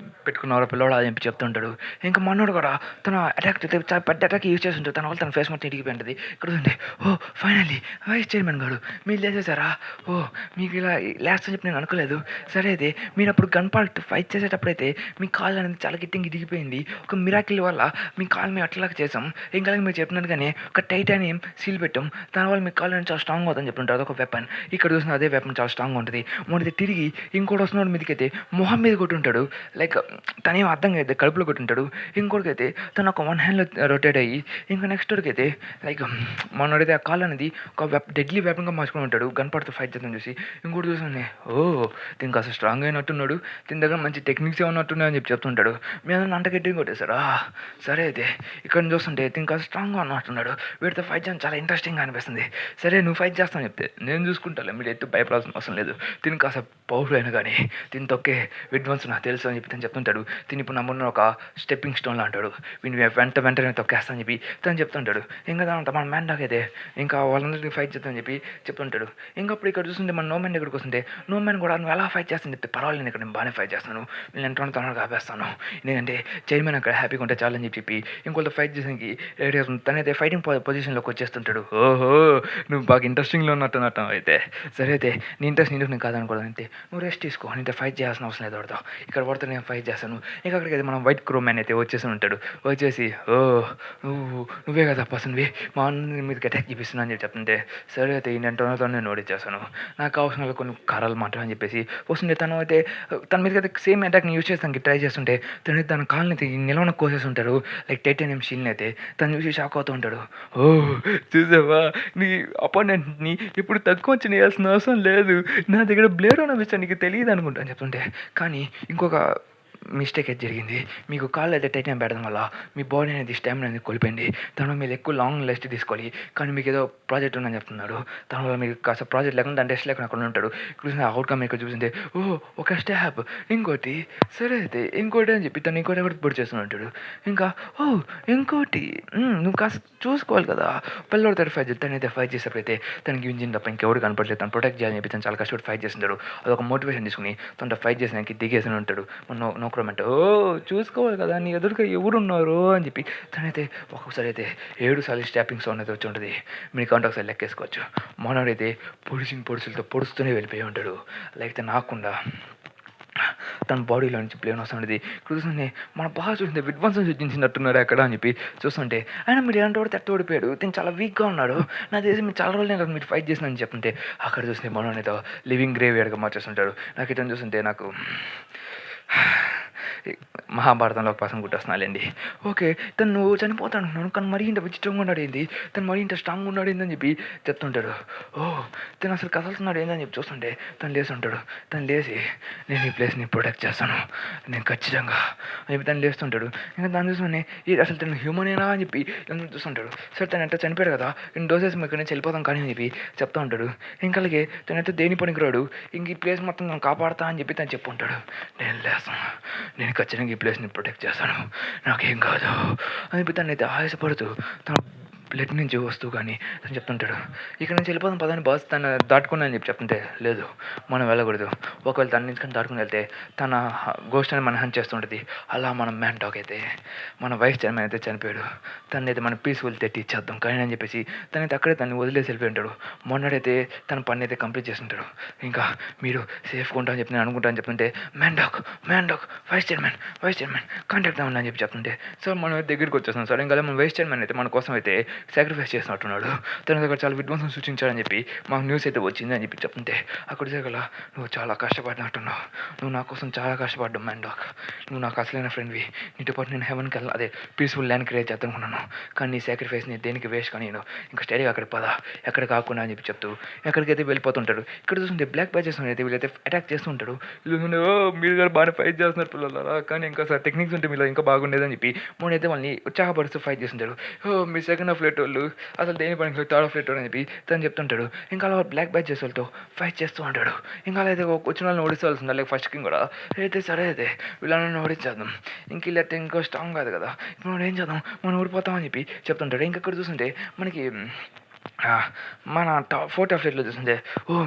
Speaker 1: పెట్టుకున్నావు పిల్లవాడు అని చెప్పి చెప్తుంటాడు. ఇంకా మనోడు కూడా తన అటాక్ చాలా పెద్ద అటాక్ యూజ్ చేస్తుంటాడు, తన వాళ్ళు తన ఫేస్ మొత్తం ఇరిగిపోయింటుంది. ఇక్కడ చూస్తుంటే, ఓ ఫైనల్లీ వైస్ చైర్మన్ గారు మీరు లేచేసారా, ఓ మీకు ఇలా లాస్ట్ అని చెప్పి నేను అనుకోలేదు. సరే అయితే మీరు అప్పుడు గన్ పార్ట్ ఫైట్ చేసేటప్పుడైతే మీ కాల్ అనేది చాలా గిట్టింగ్ ఇరిగిపోయింది, ఒక మిరాకిల్ వల్ల మీ కాల్ మేము అట్లాగా చేసాం. ఇంకా మీరు చెప్పినట్టుగానే ఒక టైటానియం సీల్ పెట్టాం, దానివల్ల మీ కాల్ అనేది చాలా స్ట్రాంగ్ అవుతుందని చెప్తుంటారు. అదొక వెపన్. ఇక్కడ చూసిన అదే వెపన్ చాలా స్ట్రాంగ్ ఉంటుంది. మొదటి తిరిగి ఇంకోటి వస్తున్నాడు మీదకైతే మొహం మీద కొట్టుంటాడు, లైక్ తనేం అర్థం అయితే కడుపులో కొట్టుంటాడు. ఇంకోటికైతే తను ఒక వన్ హ్యాండ్లో రొటేట్ అయ్యి ఇంకా నెక్స్ట్ అయితే లైక్ మనోడైతే ఆ కాల్ అనేది ఒక డెడ్లీ వెపన్గా మార్చుకుని ఉంటాడు గన్ పార్ట్తో ఫైట్ చేద్దాం చూసి. ఇంకోటి చూసానే, ఓ దీనికి అసలు స్ట్రాంగ్ అయినట్టున్నాడు, దీని దగ్గర మంచి టెక్నిక్స్ ఏమన్నట్టున్నాయి అని చెప్పి చెప్తుంటాడు. మీ అందరూ అంట గట్టిగా కొట్టేశారా, సరే అయితే ఇక్కడ చూస్తుంటే దీనికి అసలు స్ట్రాంగ్గా ఉన్నట్టున్నాడు, వీటితో ఫైట్ చేయడం చాలా ఇంట్రెస్టింగ్గా అనిపిస్తుంది. సరే నువ్వు ఫైట్ చేస్తాను చెప్తే, నేను చూసుకుంటాను మీరు ఎత్తు భయపడాల్సిన అవసరం లేదు, దీనికి కాస్త పవర్ఫుల్ అయినా కానీ దీని తొక్కే విధ్వంసం నాకు తెలుసు అని చెప్పి తను చెప్తుంటాడు. దీని ఇప్పుడు నమ్మున్న ఒక స్టెప్పింగ్ స్టోన్లో అంటాడు, వీని వెంటనే తొక్కేస్తాను చెప్పి తను చెప్తుంటాడు. ఇంకా దాంతో మన మ్యాన్ డాక్ అయితే ఇంకా వాళ్ళందరికీ ఫైట్ చేద్దామని చెప్పి చెప్తుంటాడు. ఇంకప్పుడు ఇక్కడ చూస్తుంటే మన నో మ్యాన్ దగ్గరికి వస్తుంటే, నో మ్యాన్ కూడా నువ్వు ఎలా ఫైట్ చేస్తాను చెప్తే, పర్వాలేదు ఇక్కడ నేను బాగానే ఫైట్ చేస్తాను, నేను ఎంతో తొందరగా ఆపేస్తాను, ఎందుకంటే చైర్మన్ అక్కడ హ్యాపీగా ఉంటే చాలని చెప్పి ఇంకొకరితో ఫైట్ చేసానికి రెడీ అవుతుంది. తనైతే ఫైటింగ్ పొజిషన్లోకి వచ్చేస్తుంటాడు. ఓహో! నువ్వు బాగా ఇంట్రెస్టింగ్‌లో ఉన్నట్టున్నావు అయితే. సరే అయితే నీ ఇంట్రెస్ట్ నేను కాదనకూడదు అంతే. నువ్వు రెస్ట్ తీసుకో. నీతో ఫైట్ చేయాల్సిన అవసరం లేదు వాడితో. ఇక్కడ వాడితో నేను ఫైట్ చేస్తాను. ఇక అక్కడికైతే మనం వైట్ క్రో మ్యాన్ అయితే వచ్చేసి ఉంటాడు. వచ్చేసి ఓహ్! నువ్వే కదా పర్సన్‌వి మా అన్న మీదకి అటాక్ చూపిస్తున్నా అని చెప్పి చెప్తుంటే, సరే అయితే ఈ నెంటోనతో నేను ఓడించేస్తాను. నాకు కావాల్సిన కొన్ని కర్రలు మాత్రం అని చెప్పేసి వస్తుంటే తను అయితే తన మీదకైతే సేమ్ అటాక్‌ని యూజ్ చేయడానికి ట్రై చేస్తుంటే తన కాళ్ళని నిలవన కోసేస్తుంటాడు. లైక్ టైటానియం షీల్డ్‌ని అయితే తను చూసి షాక్ అవుతూ ఉంటాడు. ఓహ్! చూసావా నీ అపోనెంట్‌ని ఇప్పుడు తక్కువ అంచనా వేయాల్సిన అవసరం లేదు. నా దగ్గర బ్లేడ్ ఉన్న విషయం నీకు తెలీదు అనుకుంటా అని చెప్తుంటే, కానీ ఇంకొక మిస్టేక్ అయితే జరిగింది. మీకు కాళ్ళు అయితే టైటానియం పెట్టడం వల్ల మీ బాడీ అనేది స్టామినా అనేది కోల్పోయింది. దానివల్ల మీరు ఎక్కువ లాంగ్ రెస్ట్ తీసుకోవాలి. కానీ మీకు ఏదో ప్రాజెక్ట్ ఉందని చెప్తున్నారు. దానివల్ల మీకు కాస్త ప్రాజెక్ట్ లేకుండా దాని టెస్ట్ లేకుండా అక్కడ ఉంటాడు. చూసిన అవుట్కమ్ ఇక్కడ చూసింటే ఓహ్! ఒక స్టాప్ ఇంకోటి సరే అయితే ఇంకోటి అని చెప్పి తను ఇంకోటి కూడా పొడి చేస్తూ ఉంటాడు. ఇంకా ఓహ్! ఇంకోటి నువ్వు కాస్త చూసుకోవాలి కదా! పిల్లోడితో ఫైట్ చేసి తనైతే ఫైట్ చేసేప్పుడైతే తనకి ఇంజిన్ తప్ప ఇంకెవరు కనపడలేదు. తను ప్రొటెక్ట్ చేయాలని చెప్పి తను చాలా కష్టపడి ఫైట్ చేస్తుంటాడు. అదొక మోటివేషన్ తీసుకుని తనతో ఫైట్ చేసినానికి దిగేసి ఉంటాడు. నోక్రోమంటే ఓహ్! చూసుకోవాలి కదా! నీ ఎదురుగా ఎవరున్నారు అని చెప్పి తనైతే ఒక్కొక్కసారి అయితే 7 సార్లు స్టాపింగ్ సౌండ్ అయితే వచ్చి ఉంటుంది. మీరు కావాలంటే ఒకసారి లెక్కేసుకోవచ్చు. మనోడైతే పొడుసులతో పొడుస్తూనే వెళ్ళిపోయి ఉంటాడు. లేకపోతే నాకుండా తన బాడీలో నుంచి ప్లేన్ వస్తుండేది. చూస్తుంటే మన బాగా చూసింది విధ్వంసం సృష్టించినట్టున్నాడు ఎక్కడ అని చెప్పి చూస్తుంటే ఆయన మీరు ఎలాంటి వాడు తట్టు ఓడిపోయాడు. తిని చాలా వీక్గా ఉన్నాడు. నాకు తెలిసి మీరు చాలా రోజులే కదా మీరు ఫైట్ చేసినని చెప్తుంటే అక్కడ చూస్తే మనోనేదో లివింగ్ గ్రేవ్ యార్డ్గా మార్చేస్తుంటాడు. నాకు ఇతను చూస్తుంటే నాకు మహాభారతంలో ఒక పర్సన్ గుర్తొస్తున్నాలేండి. ఓకే తను నువ్వు చనిపోతాను అనుకున్నాను కానీ మరీ ఇంత విచిత్రంగా ఉన్నాడు ఏంది, తను మరీ ఇంత స్ట్రాంగ్గా ఉన్నాడు ఏందని చెప్పి చెప్తుంటాడు. ఓహ్! తను అసలు కదలుతున్నాడు ఏందని చెప్పి చూస్తుంటే తను లేచి ఉంటాడు. తను లేచి నేను ఈ ప్లేస్ని ప్రొటెక్ట్ చేస్తాను నేను ఖచ్చితంగా అని చెప్పి తను లేస్తుంటాడు. ఇంకా దాన్ని చూసుకుని ఇది అసలు తను హ్యూమనేనా అని చెప్పి తను చూస్తుంటాడు. సరే తను ఎంత చనిపోయాడు కదా నేను డోసెస్ ఇక్కడ నుంచి వెళ్ళిపోతాం కానీ అని చెప్పి చెప్తూ ఉంటాడు. ఇంకా అలాగే తనైతే దేని పనికిరాడు ఇంక ఈ ప్లేస్ మొత్తం నేను కాపాడుతా అని చెప్పి తను చెప్పుంటాడు. నేను లేస్తాను, నేను ఖచ్చితంగా ఈ ప్లేస్ని ప్రొటెక్ట్ చేస్తాను, నాకేం కాదు అని చెప్పి తను అయితే ఆయాసపడుతూ తన బ్లడ్ నుంచి వస్తూ కానీ తను చెప్తుంటాడు. ఇక్కడ నుంచి వెళ్ళిపోతాం పదని బాస్ తను దాటుకున్నా అని చెప్పి చెప్తుంటే లేదు మనం వెళ్ళకూడదు. ఒకవేళ తన నుంచి కానీ దాటుకుని వెళ్తే తన గోస్ట్ అని మనం హంట్ చేస్తుంటుంది. అలా మనం మ్యాన్ టాక్ అయితే మన వైస్ చైర్మన్ అయితే చనిపోయాడు. తనైతే అయితే మనం పీస్ఫుల్ తెట్టి ఇచ్చేద్దాం కానీ అని చెప్పేసి తనైతే అక్కడే తను వదిలేసి వెళ్ళిపోయి ఉంటాడు. మొన్నడైతే తన పని అయితే కంప్లీట్ చేస్తుంటాడు. ఇంకా మీరు సేఫ్గా ఉంటామని చెప్పి నేను అనుకుంటాను చెప్తుంటే మ్యాన్ డాక్ వైస్ చైర్మన్ కాంటాక్ట్ అవ్వండి అని చెప్పి చెప్తుంటే సార్ మనం దగ్గరికి వచ్చేస్తున్నాం సార్. ఇంకా మన వైస్ చైర్మన్ అయితే మన కోసం అయితే సాక్రిఫైస్ చేసినట్టున్నాడు. తన దగ్గర చాలా విధ్వంసం సూచించాడని చెప్పి మాకు న్యూస్ అయితే వచ్చింది అని చెప్పి చెప్తుంటే అక్కడ జరగల నువ్వు చాలా కష్టపడినట్టున్నావు, నువ్వు నా కోసం చాలా కష్టపడ్డావు మ్యాన్ డాక్, నువ్వు నాకు అసలైన ఫ్రెండ్వి, నీతో పాటు నేను హెవెన్కి వెళ్ళాలి అదే పీస్ఫుల్ ల్యాండ్ క్రియేట్ చేద్దామనుకున్నాను కానీ నీ సాక్రిఫైస్ నీ దేనికి వేస్ట్ కానీ నేను ఇంకా స్టడీగా అక్కడికి పదా ఎక్కడ కాకుండా అని చెప్పి చెప్తూ ఎక్కడికైతే వెళ్ళిపోతుంటాడు. ఇక్కడ చూస్తుంటే బ్లాక్ బ్యాచెస్ అయితే వీళ్ళైతే అటాక్ చేస్తూ ఉంటాడు. వీళ్ళు మీరు గారు బాగానే ఫైట్ చేస్తున్నారు పిల్లలారా కానీ ఇంకా సార్ టెక్నిక్స్ ఉంటే మీలో ఇంకా బాగుండేదని చెప్పి అయితే వాళ్ళని ఉత్సాహపరుస్తూ ఫైట్ చేస్తుంటాడు. మీ సెకండ్ హాఫ్ ఫ్లేట్ వాళ్ళు అసలు దేని పనికి థర్డ్ హాఫ్ ఫ్లేట్ అని చెప్పి తను చెప్తుంటాడు. ఇంకా అలా బ్లాక్ బ్యాచెస్ వాళ్ళతో ఫైట్ చేస్తూ ఉంటాడు. ఇంకా అలా అయితే వచ్చిన వాళ్ళని ఓడిస్తాల్సిందా లేక ఫస్ట్ కింగ్ కూడా అయితే సరే అయితే వీళ్ళని ఓడించేద్దాం ఇంక ఇలా ఇంకో స్ట్రాంగ్ కాదు కదా ఇప్పుడు మనం ఏం చేద్దాం మనం ఓడిపోతామని చెప్పి చెప్తుంటాడు. ఇంకక్కడ చూస్తుంటే మనకి మన ఫోర్త్ ఆఫ్ ఫ్లేట్లో చూస్తుంటే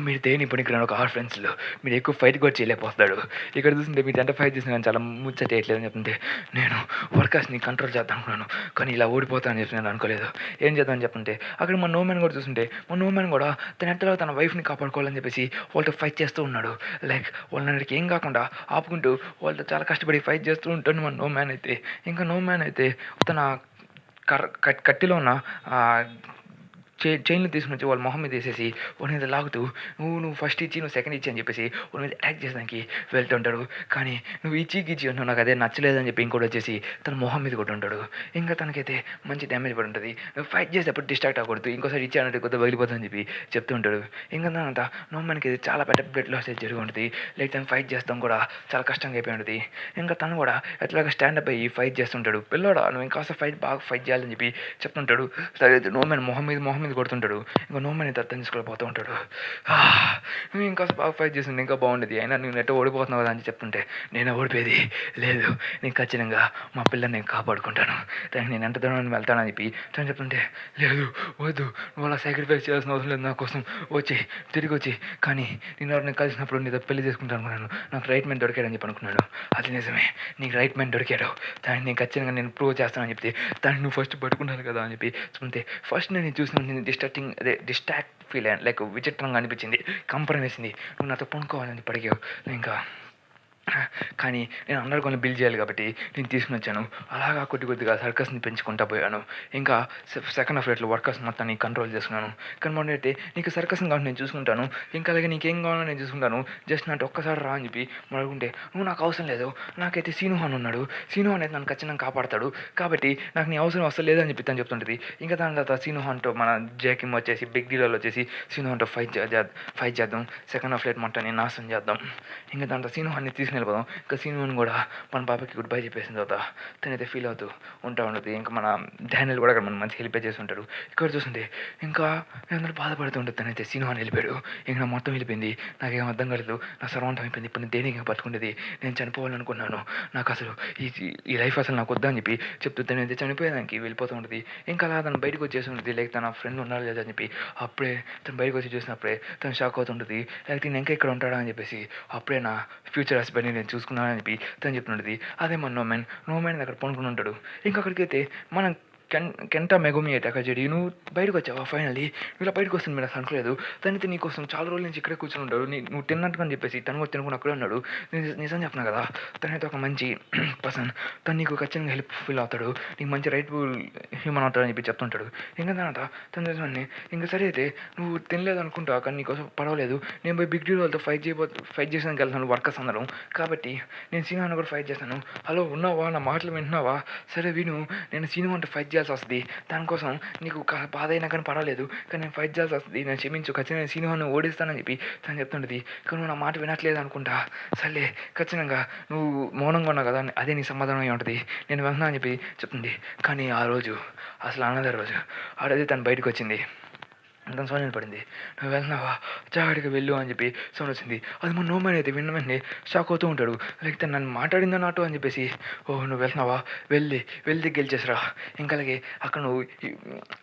Speaker 1: మీరు దేని పనికిరాని ఒక 6 ఫ్రెండ్స్లో మీరు ఎక్కువ ఫైట్ కూడా చేయలేకపోతాడు. ఇక్కడ చూస్తుంటే మీరు ఎంత ఫైట్ చేసిన కానీ చాలా ముచ్చటేయట్లేదు అని చెప్తుంటే నేను వర్కర్స్ని కంట్రోల్ చేద్దాం అనుకున్నాను కానీ ఇలా ఓడిపోతానని చెప్పి నేను అనుకోలేదు ఏం చేద్దామని చెప్తుంటే అక్కడ మన నోమ్యాన్ కూడా చూస్తుంటే మన నోమ్యాన్ కూడా తన ఎంతలో తన వైఫ్ని కాపాడుకోవాలని చెప్పేసి వాళ్ళతో ఫైట్ చేస్తూ ఉన్నాడు. లైక్ వాళ్ళకి ఏం కాకుండా ఆపుకుంటూ వాళ్ళతో చాలా కష్టపడి ఫైట్ చేస్తూ ఉంటాడు మన నోమ్యాన్ అయితే. ఇంకా నోమ్యాన్ అయితే తన కట్టిలో ఉన్న చైన్లు తీసుకుని వచ్చి వాళ్ళ మొహం మీద వేసేసి వాళ్ళ మీద లాగుతూ నువ్వు ఫస్ట్ ఇచ్చి నువ్వు సెకండ్ ఇచ్చి అని చెప్పేసి వాళ్ళ మీద అటాక్ చేసడానికి వెళ్తుంటాడు. కానీ నువ్వు ఇచ్చి అన్నావు నాకు అదే నచ్చలేదని చెప్పి ఇంకోటి వచ్చేసి తన మొహం మీద కొట్టుంటాడు. ఇంకా తనకైతే మంచి డ్యామేజ్ పడి ఉంటుంది. నువ్వు ఫైట్ చేసేటప్పుడు డిస్ట్రాక్ట్ అవ్వకూడదు ఇంకోసారి ఇచ్చి అన్నట్టు కొద్దిగా బయలుపోతుందని చెప్పి చెప్తూ ఉంటాడు. ఇంకా దానంతా నోమ్యాన్కి చాలా పెద్ద బ్లడ్ లాస్ అయితే జరిగి ఉంటుంది. లైక్ తను ఫైట్ చేస్తాం కూడా చాలా కష్టంగా అయిపోయి ఉంటుంది. ఇంకా తను కూడా ఎట్లాగా స్టాండప్ అయ్యి ఫైట్ చేస్తుంటాడు. పిల్లోడా నువ్వు ఇంకాస్త బాగా ఫైట్ చేయాలని చెప్పి చెప్తుంటాడు. సరే నోమ్యాన్ మొహం మీద కొడుతుంటాడు. ఇంకా నోమ్యాన్ అయితే అర్థం తీసుకెళ్ళిపోతూ ఉంటాడు. నువ్వు ఇంకా బాగా ఫైట్ చేస్తుంటే ఇంకా బాగుండేది అయినా నువ్వు నెట్ ఓడిపోతున్నావు కదా అని చెప్తుంటే నేను ఓడిపోయేది లేదు నేను ఖచ్చితంగా మా పిల్లని నేను కాపాడుకుంటాను దానికి నేను ఎంత దూరం వెళ్తానని చెప్పి తను చెప్తుంటే లేదు వద్దు నువ్వు అలా సాక్రిఫైస్ చేయాల్సిన అవసరం లేదు నా కోసం తిరిగి వచ్చి కానీ నేను కలిసినప్పుడు నీతో పెళ్లి చేసుకుంటాను అనుకున్నాను నాకు రైట్ మ్యాన్ దొరికాడని చెప్పి అనుకున్నాను. అది నిజమే నీకు రైట్ మ్యాన్ దొరికాడు దాన్ని నేను ఖచ్చితంగా నేను ప్రూవ్ చేస్తానని చెప్తే దాన్ని నువ్వు ఫస్ట్ పట్టుకున్నాను కదా అని చెప్పి చెప్తే ఫస్ట్ నేను చూసిన అనిపించింది, డిస్ట్రాక్ట్ ఫీల్ అయ్యాను, లైక్ విచిత్రంగా అనిపించింది, కంపరం వేసింది. నువ్వు నాతో పడుకోవాలని పడిగావు. ఇంకా కానీ నేను అందరికొని బిల్ చేయాలి కాబట్టి నేను తీసుకుని వచ్చాను. అలాగా కొద్దిగా సర్కస్ని పెంచుకుంటా పోయాను. ఇంకా సెకండ్ హాఫ్ రేట్లో వర్కర్స్ మొత్తాన్ని కంట్రోల్ చేసుకున్నాను. కానీ మొన్న అయితే నీకు సర్కస్ని కాబట్టి నేను చూసుకుంటాను, ఇంకా అలాగే నీకేం కావాలో నేను చూసుకుంటాను, జస్ట్ అంటే ఒక్కసారి రా అని చెప్పి అడుగుంటే, నువ్వు నాకు అవసరం లేదు, నాకైతే సీనుహాన్ ఉన్నాడు, సీనుహాన్ అయితే నన్ను ఖచ్చితంగా కాపాడతాడు, కాబట్టి నాకు నీ అవసరం అసలు లేదని చెప్పి తను చెప్తుంటుంది. ఇంకా దాని తర్వాత సీనుహాన్తో మన జేకిమ్ వచ్చేసి బిగ్ డీలో వచ్చేసి సీనుహాన్తో ఫైట్ చేద్దాం, సెకండ్ హాఫ్ రేట్ మొత్తాన్ని నాశనం చేద్దాం. ఇంకా దాంట్లో సీనుహాన్ని తీసుకుని వెళ్ళిపోదాం. ఇంకా సీనుహాన్ కూడా మన పాపకి గుడ్ బై చెప్పేసిన తర్వాత తనైతే ఫీల్ అవుతూ ఉంటుంది. ఇంకా మన డానియల్ కూడా అక్కడ మన మంచి హెల్ప్ చేసి ఉంటాడు. ఇక్కడ చూస్తుంటే ఇంకా అందరూ బాధపడుతూ ఉంటుంది. తనైతే సీనుహాన్ వెళ్ళిపోయాడు, ఇంకా నా మొత్తం వెళ్ళిపోయింది, నాకేం అర్థం కాలేదు, నా సర్వంతం అయిపోయింది, ఇప్పుడు నేను దేనికి బతుకుండేది, నేను చనిపోవాలనుకున్నాను, నాకు అసలు ఈ లైఫ్ అసలు నాకు వద్దని చెప్పి చెప్తూ తనైతే చనిపోయేదానికి వెళ్ళిపోతూ ఉంటుంది. ఇంకా అలా తను బయటకు వచ్చేసి ఉంటుంది, లైక్ తన ఫ్రెండ్ ఉన్నారు లేదా అని చెప్పి. అప్పుడే తను బయటకు వచ్చి చూసినప్పుడే తను షాక్ అవుతుంటుంది, లైక్ నేను ఇంకా ఇక్కడ ఉంటాడా అని చెప్పేసి. అప్పుడే నా ఫ్యూచర్ హస్బెండ్ని నేను చూసుకున్నానని చెప్పి తను చెప్తుంటుంది. అదే మన నోమెన్ అక్కడ పడుకుని ఉంటాడు. ఇంకా అక్కడికైతే మనం కెంటా మెగుమి అయితే అక్కడ చెడి, నువ్వు బయటకు వచ్చావా ఫైనల్లీ, నువ్వు ఇలా బయటకు వస్తుంది మీరు అసలు అనుకోలేదు, తనైతే నీకోసం చాలా రోజుల నుంచి ఇక్కడే కూర్చొని ఉంటాడు, నువ్వు తిన్నట్టుగా అని చెప్పేసి తను కూడా తినుకుని అక్కడే ఉన్నాడు. నిజం చెప్పినా కదా, తనైతే ఒక మంచి పర్సన్, తను నీకు ఖచ్చితంగా హెల్ప్ఫుల్ అవుతాడు, నీకు మంచి రైట్ఫుల్ హ్యూమన్ అవుతాడని చెప్పి చెప్తుంటాడు. ఇంకా తర్వాత తను చూసాన్ని, ఇంకా సరే అయితే నువ్వు తినలేదు అనుకుంటావు కానీ నీకోసం పర్వాలేదు, నేను పోయి బిగ్ డీల్ వాళ్ళతో ఫైట్ చేసానికి వెళ్తాను వర్కర్స్ అందరం, కాబట్టి నేను సీనిమాని కూడా ఫైట్ చేస్తాను. హలో ఉన్నావా, నా మాటలు వింటున్నావా, సరే విను, నేను సీనిమా అంటే ఫైట్ చేయాల్సి వస్తుంది, దానికోసం నీకు బాధ అయినా కానీ పర్వాలేదు, కానీ నేను ఫైట్ చేయాల్సి వస్తుంది, నేను క్షమించు, ఖచ్చితంగా నేను సీనిమాని ఓడిస్తానని చెప్పి తను చెప్తుంటుంది. కానీ నువ్వు నా మాట వినట్లేదు అనుకుంటా, సర్లే ఖచ్చితంగా నువ్వు మౌనంగా ఉన్నావు కదా, అదే నీ సమాధానం అయి ఉంటుంది, నేను వెళ్తున్నా అని చెప్పి చెప్తుంది. కానీ ఆ రోజు అసలు అన్నదర్ రోజు ఆ రోజు తను బయటకు వచ్చింది, తను సౌండ్ పడింది, నువ్వు వెళ్తున్నావా జాగ్రత్తగా వెళ్ళు అని చెప్పి సౌండ్ వచ్చింది. అది మన నోమన్ అయితే విన్న షాక్ అవుతూ ఉంటాడు, లైక్ తను నన్ను మాట్లాడిందా నాటు అని చెప్పేసి. ఓహ్ నువ్వు వెళ్తున్నావా, వెళ్ళి గెలిచేసిరా, ఇంకా అలాగే అక్కడ నువ్వు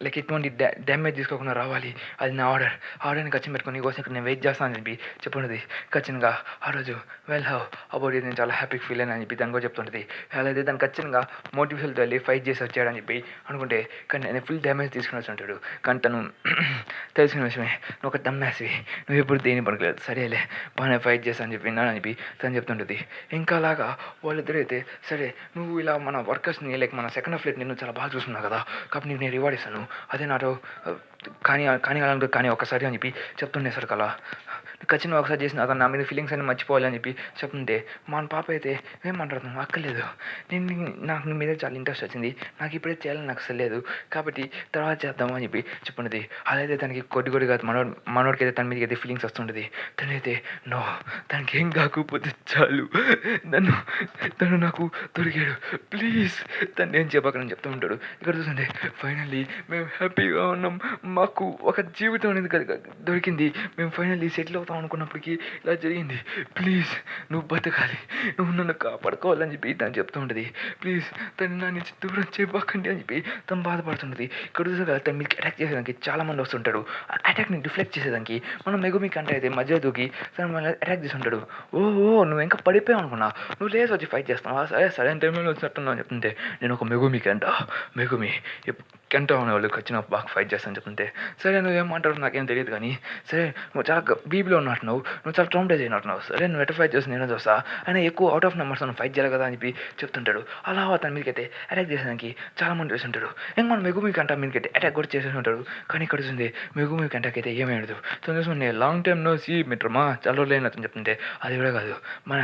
Speaker 1: లైక్ ఎటువంటి డ్యామేజ్ తీసుకోకుండా రావాలి, అది నా ఆర్డర్ని ఖచ్చితంగా పెట్టుకుని నీకోసం ఇక్కడ నేను వెయిట్ చేస్తాను అని చెప్పి చెప్పున్నది. ఖచ్చితంగా ఆ రోజు వెల్ హౌ అబౌట్ ఇది, నేను చాలా హ్యాపీగా ఫీల్ అయినా అని చెప్పి దాని కూడా చెప్తుంటుంది. అలా అయితే దాన్ని ఖచ్చితంగా మోటివేషన్తో వెళ్ళి ఫైట్ చేసి వచ్చాడని చెప్పి అనుకుంటే, కానీ నేను ఫుల్ డ్యామేజ్ తీసుకుని వచ్చి ఉంటాడు. కానీ తను తెలిసిన విషయమే, నువ్వు ఒక దమ్మాసివి, నువ్వు ఎప్పుడు దేని పడకలేదు, సరేలే బాగానే ఫైట్ చేస్తాను అని చెప్పి విన్నానని చెప్పి తను చెప్తుంటుంది. ఇంకా అలాగా వాళ్ళిద్దరైతే సరే నువ్వు ఇలా మన వర్కర్స్ని లైక్ మన సెకండ్ హాఫ్ నేను చాలా బాగా చూస్తున్నావు కదా, కాబట్టి నీకు నేను రివార్డ్ ఇస్తాను, అదే నాతో కానీ ఒకసారి అని చెప్పి చెప్తుండేసరికి అలా ఖచ్చితంగా ఒకసారి చేసిన అతను నా మీద ఫీలింగ్స్ అన్ని మర్చిపోవాలని చెప్పి చెప్తుంటే, మన పాప అయితే ఏం మాట్లాడుతున్నావు, అక్కర్లేదు, నాకు నీ మీద చాలా ఇంట్రెస్ట్ వచ్చింది, నాకు ఇప్పుడే చేయాలని నాకు అసలు లేదు, కాబట్టి తర్వాత చేద్దాము అని చెప్పి చెప్పున్నది. అదైతే తనకి కొద్దిగా మనోడికి అయితే తన మీదకి అయితే ఫీలింగ్స్ వస్తుంటుంది. తనైతే నో, తనకి ఏం కాకపోతే చాలు, తను నాకు దొరికాడు, ప్లీజ్ తను ఏం చెప్పకని చెప్తూ ఉంటాడు. ఇక్కడ చూసండి ఫైనల్లీ మేము హ్యాపీగా ఉన్నాం, మాకు ఒక జీవితం అనేది దొరికింది, మేము ఫైనల్లీ సెటిల్ అవుతాం అనుకున్నప్పటికీ ఇలా జరిగింది, ప్లీజ్ నువ్వు బతకాలి, నువ్వు నన్ను కాపాడుకోవాలని చెప్పి తను చెప్తూ ఉంటుంది. ప్లీజ్ తను నా నుంచి దూరం చేయబాకండి అని చెప్పి తను బాధపడుతుంటుంది. ఇక్కడ చూసాక తను మీకు అటాక్ చేసేదానికి చాలామంది వస్తుంటాడు, అటాక్ని డిఫ్లెక్ట్ చేసేదానికి మనం మెగుమి కంటే అయితే మధ్య దూకి తను మన అటాక్ చేస్తుంటాడు. ఓహో నువ్వు ఇంకా పడిపోయావు అనుకున్నా, నువ్వు లేచి వచ్చి ఫైట్ చేస్తావా, సరైన టైంలో వచ్చినట్టున్నావు అని చెప్తుంటే, నేను ఒక మెగుమి కెంటో అనే వాళ్ళు వచ్చిన బాగా ఫైట్ చేస్తాను చెప్తుంటే, సరే నువ్వేం మాట్లాడు నాకేం తెలియదు కానీ, సరే నువ్వు చాలా బీబీలో ఉన్నట్టున్నావు, నువ్వు చాలా ట్రామటైజ్ అయినట్టున్నావు, సరే నువ్వు ఎట్లా ఫైట్ చేసి నేను చూస్తా, ఆయన ఎక్కువ అవుట్ ఆఫ్ నెంబర్స్ నువ్వు ఫైట్ చేయాలి కదా అని చెప్పి చెప్తుంటాడు. అలా తన మీదకైతే అటాక్ చేసేదానికి చాలా మంది చేస్తుంటాడు. ఇంక మన మెగుమి కంట మీదకైతే అటాక్ కూడా చేసేసి ఉంటాడు. కానీ ఇక్కడ చూసింది మెగుమి కంటకి అయితే ఏమైనదు, తను చూసుకుంటే లాంగ్ టైమ్ నో సీ మిత్రమా చాలా రోజులు అయిన అతను చెప్తుంటే, అది కూడా కాదు మన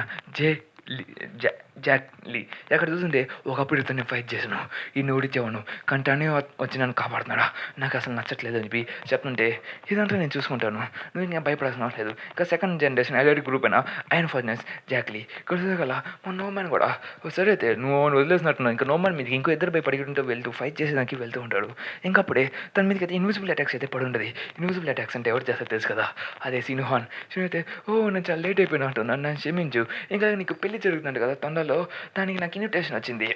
Speaker 1: జాక్ లీ ఎక్కడ చూస్తుంటే ఒకప్పుడు ఇతన్ని ఫైట్ చేసాను, ఈ ఓడించేవాడు కానీ తనే వచ్చి నన్ను కాపాడుతున్నాడా, నాకు అసలు నచ్చట్లేదు అని చెప్పి చెప్తుంటే, ఇదంతా నేను చూసుకుంటాను, నువ్వు ఇంకా భయపడాల్సిన అవసరం లేదు. ఇంకా సెకండ్ జనరేషన్ ఎలైట్ గ్రూప్ అయినా ఆయన ఫర్నెస్ జాక్ లీ ఇక్కడ చూసగల మన నోమాన్ కూడా సరే అయితే నువ్వు వదిలేసినట్టున్నావు, ఇంకా నోమాన్ మీదకి ఇంకో ఇద్దరు భయపడుకుంటూ వెళ్తూ ఫైట్ చేసేదానికి వెళ్తూ ఉంటాడు. ఇంకప్పుడే తన మీదకి అయితే ఇన్విజిబుల్ అటాక్స్ అయితే పడి ఉంటుంది. ఇన్విజిబుల్ అటాక్స్ అంటే ఎవరు చేస్తారు తెలుసు కదా, అదే సీను అయితే నేను చాలా లేట్ అయిపోయినట్టు నన్ను క్షమించు, ఇంకా నీకు పెళ్లి జరుగుతుందంట కదా తొందరలో, దానికి నాకు ఇన్విటేషన్ వచ్చింది,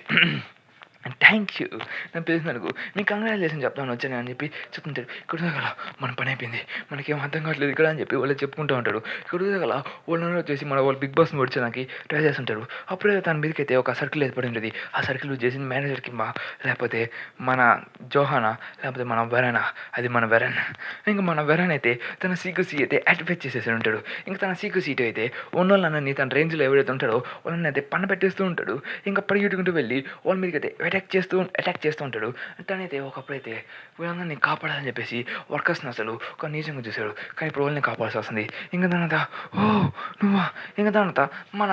Speaker 1: థ్యాంక్ యూ నన్ను పిలిచినందుకు నీకు కంగ్రాచులేషన్ చెప్తాను వచ్చాను అని చెప్పి చెప్తుంటాడు. ఇక్కడ గల మన పని అయిపోయింది, మనకేం అర్థం కావట్లేదు ఇక్కడ అని చెప్పి వాళ్ళు చెప్పుకుంటూ ఉంటాడు. ఇక్కడ గల వాళ్ళని వచ్చేసి వాళ్ళు బిగ్ బాస్ని వచ్చేదానికి ట్రై చేస్తుంటారు. అప్పుడే తన మీదకి అయితే ఒక సర్కిల్ ఏర్పడి ఉంటుంది. ఆ సర్కిల్ యూజ్ చేసి మేనేజర్కి లేకపోతే మన జోహానా లేకపోతే మన వెరనా, అది మన వెరన్. ఇంకా మన వెరన్ అయితే తన సీక్రెసీ అయితే యాక్టివేట్ చేసేసి ఉంటాడు. ఇంకా తన సీక్రెసీ అయితే ఉన్నోళ్ళని తన రేంజ్లో ఎవరైతే ఉంటాడో వాళ్ళని అయితే పన్ను పెట్టేస్తూ ఉంటాడు. ఇంకా పరిగెట్టుకుంటూ వెళ్ళి వాళ్ళ మీదకి అయితే అటాక్ చేస్తూ ఉంటాడు. తనైతే ఒకప్పుడైతే వీళ్ళందరినీ కాపాడాలని చెప్పేసి వర్కర్స్ని అసలు ఒక నీచంగా చూశాడు. కానీ ఇప్పుడు వాళ్ళని కాపాడాల్సి వస్తుంది. ఇంకా దానంతా నువ్వా, ఇంకా దానంతా మన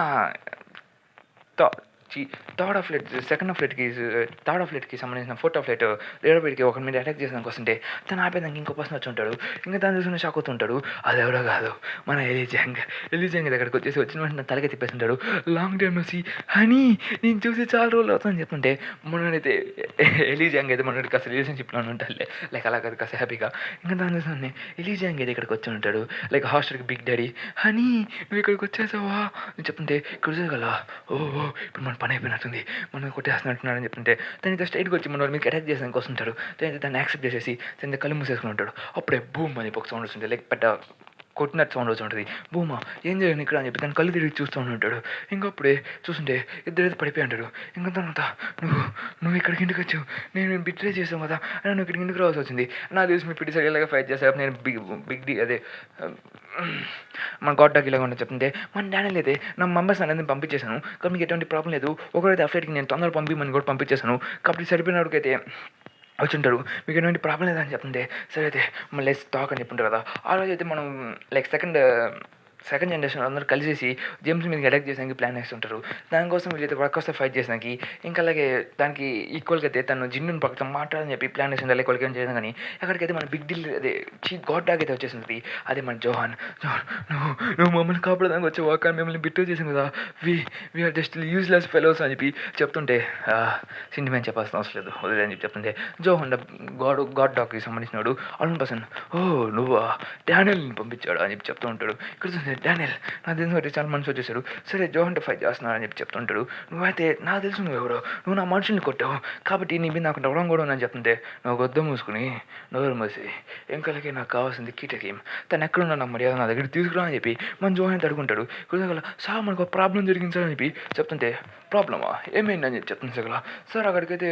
Speaker 1: థర్డ్ ఆఫ్ ఫ్లైట్కి సంబంధించిన ఫోర్త్ ఆఫ్ ఫ్లైట్ లీడర్బీడ్కి ఒకరి మీద అటాక్ చేసిన వస్తుంటే తను ఆపేదానికి ఇంకో పర్సన్ వచ్చి ఉంటాడు. ఇంకా దాని చూసిన షాక్ అవుతుంటాడు. అది ఎవరో కాదు, మన ఎలిజంగ్ దగ్గరికి వచ్చిన వెంటనే తలకి తిప్పేస్తుంటాడు. లాంగ్ టైం వచ్చి హనీ నేను చూసి చాలా రోజులు అవుతుందని చెప్తుంటే మనైతే ఎలిజంగ్ అయితే మనకి కాస్త రిలేషన్షిప్లో ఉంటాడు. లైక్ అలా కాదు కాస్త హ్యాపీగా. ఇంకా దాని చూసిన ఎలిజంగ్ అయితే ఇక్కడికి వచ్చి ఉంటాడు. లైక్ హాస్టల్కి బిగ్ డాడీ హనీ నువ్వు ఇక్కడికి వచ్చేసావా అని చెప్తుంటే ఇక్కడ చూడగల ఇప్పుడు మన పని అయిపోయినట్టుంది, మనం కొట్టేస్తున్నట్టున్నాడు అని చెప్తుంటే దానికి స్ట్రైట్గా వచ్చి మన మీకు అటాక్ చేసానికి వస్తుంటాడు. దాన్ని యాక్సెప్ట్ చేసేసి దాన్ని కళ్ళు మూసేసుకుని ఉంటాడు. అప్పుడే బూమ్ అని ఒక సౌండ్ వస్తుంది. లైక్ పెద్ద కొట్టినట్టు సౌండ్ వచ్చి ఉంటుంది. భూమా ఏం చేయను ఇక్కడ అని చెప్పి దాన్ని కళ్ళు తిరిగి చూస్తూ ఉంటాడు. ఇంకప్పుడే చూస్తుంటే ఇద్దరైతే పడిపోయి అంటాడు. ఇంకా తర్వాత నువ్వు ఇక్కడికి ఇంటికి వచ్చావు, నేను బిట్రే చేసావు కదా అని నువ్వు ఇక్కడికి ఇంటికి రావాల్సి వచ్చింది. నా తెలిసి మీ పిటి సరిలాగా ఫైట్ చేసా నేను బిగ్ అదే మన గాడ్ డాగ్ ఇలాగా ఉండదు చెప్తుంటే మన డాడీ అయితే నా మెంబర్స్ అనేది పంపించేశాను. కానీ మీకు ఎటువంటి ప్రాబ్లం లేదు. ఒకరైతే అఫ్లైట్కి నేను తొందరగా పంపిమని కూడా పంపించేశాను. కాబట్టి సరిపోయినడికైతే వచ్చి ఉంటాడు. మీకు ఎటువంటి ప్రాబ్లం లేదని చెప్తుంటే సరే అయితే మళ్ళీ టాక్ అని చెప్పుంటారు కదా. ఆ రోజు అయితే మనం లైక్ సెకండ్ జనరేషన్ అందరూ కలిసేసి జేమ్స్ మీదకి అటాక్ చేయడానికి ప్లాన్ వేస్తుంటారు. దానికోసం వీళ్ళైతే వర్కర్స్తో ఫైట్ చేసానికి ఇంకా అలాగే దానికి ఈక్వల్గా అయితే తను జిన్నుని పక్కన మాట్లాడని చెప్పి ప్లాన్ వేసింది. అలాగే వాళ్ళకి ఏం చేయడం కానీ ఎక్కడికైతే మన బిగ్ డీల్ అదే గాడ్ డాగ్ అయితే వచ్చేసింది. అదే మన జోహాన్ నువ్వు మమ్మల్ని కాపాడడానికి వచ్చావు కానీ మిమ్మల్ని బిట్టు చేసాం కదా, వీఆర్ జస్ట్ యూజ్లెస్ ఫెలోస్ అని చెప్పి చెప్తుంటే సిండిమేన్ చెప్పాల్సిన అవసరం లేదు వదిలే అని చెప్పి చెప్తుంటే జోహాన్ గాడ్ డాగ్కి సంబంధించినాడు అల్వన్ పర్సన్ నువ్వా డానియల్ని పంపించాడు అని చెప్పి చెప్తూ ఉంటాడు. ఇక్కడ డానియల్ నాకు తెలిసిన వాటి చాలా మనిషి వచ్చేసాడు. సరే జోహన్తో ఫైట్ చేస్తున్నాను అని చెప్పి చెప్తుంటాడు. నువ్వైతే నాకు తెలుసు నువ్వెవరో, నువ్వు నా మనుషుల్ని కొట్టావు కాబట్టి నీ మీద నాకు డబ్బడం కూడా ఉందని చెప్తుంటే నువ్వు గొద్ద మూసుకుని నోరు మూసి ఇంకలకి నాకు కావాల్సింది కీటకీం తను ఎక్కడున్నా నా మర్యాద నా దగ్గర తీసుకురా అని చెప్పి మన జోహన్ తడుకుంటాడు. కుదగల సార్ మనకు ప్రాబ్లం జరిగింది సార్ అని చెప్పి చెప్తుంటే ప్రాబ్లమా ఏమైందని చెప్పి చెప్తుంది సగల సార్ అక్కడికైతే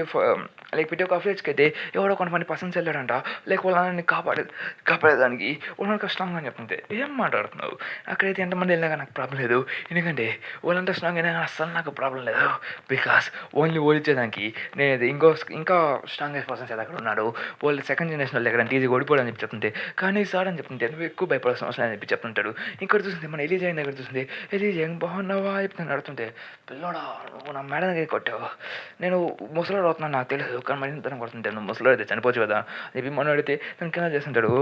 Speaker 1: లైక్ పెట్టి ఒక అఫ్లేట్స్కి అయితే ఎవరో కొంతమంది పర్సన్స్ వెళ్ళాడంట. లైక్ వాళ్ళని కాపాడేదానికి వాళ్ళని కష్టంగా అని చెప్తుంటే ఏం మాట్లాడుతున్నావు, అక్కడైతే ఎంతమంది వెళ్ళినా నాకు ప్రాబ్లం లేదు. ఎందుకంటే వాళ్ళంతా స్ట్రాంగ్ అయినా అస్సలు నాకు ప్రాబ్లం లేదు. బికాస్ ఓన్లీ ఓడిచేదానికి నేను ఇంకా స్ట్రాంగెస్ట్ పర్సన్స్ అయితే అక్కడ ఉన్నాడు. వాళ్ళు సెకండ్ జనరేషన్ వాళ్ళు ఎక్కడ ఈజీగా ఓడిపోవడం అని చెప్పి చెప్తుంటే కానీ సార్ అని చెప్తుంటే నువ్వు ఎక్కువ భయపడాల్సిన అవసరం అని చెప్పి చెప్తుంటాడు. ఇక్కడ చూస్తుంది మన ఎలిజాయిన్ దగ్గర చూస్తుంది. ఎలిజాయిన్ బాగున్నావా చెప్తాను అడుగుతుంటే పిల్లోడా నువ్వు నా మేడం దగ్గర కొట్టావు, నేను ముసలాడు అవుతున్నాను నాకు తెలియదు కానీ మరి తను కొడుతుంటే నువ్వు ముసలాడు అయితే చనిపోవచ్చు కదా అని చెప్పి మనం అడిగితే తను కింద చేస్తుంటాడు.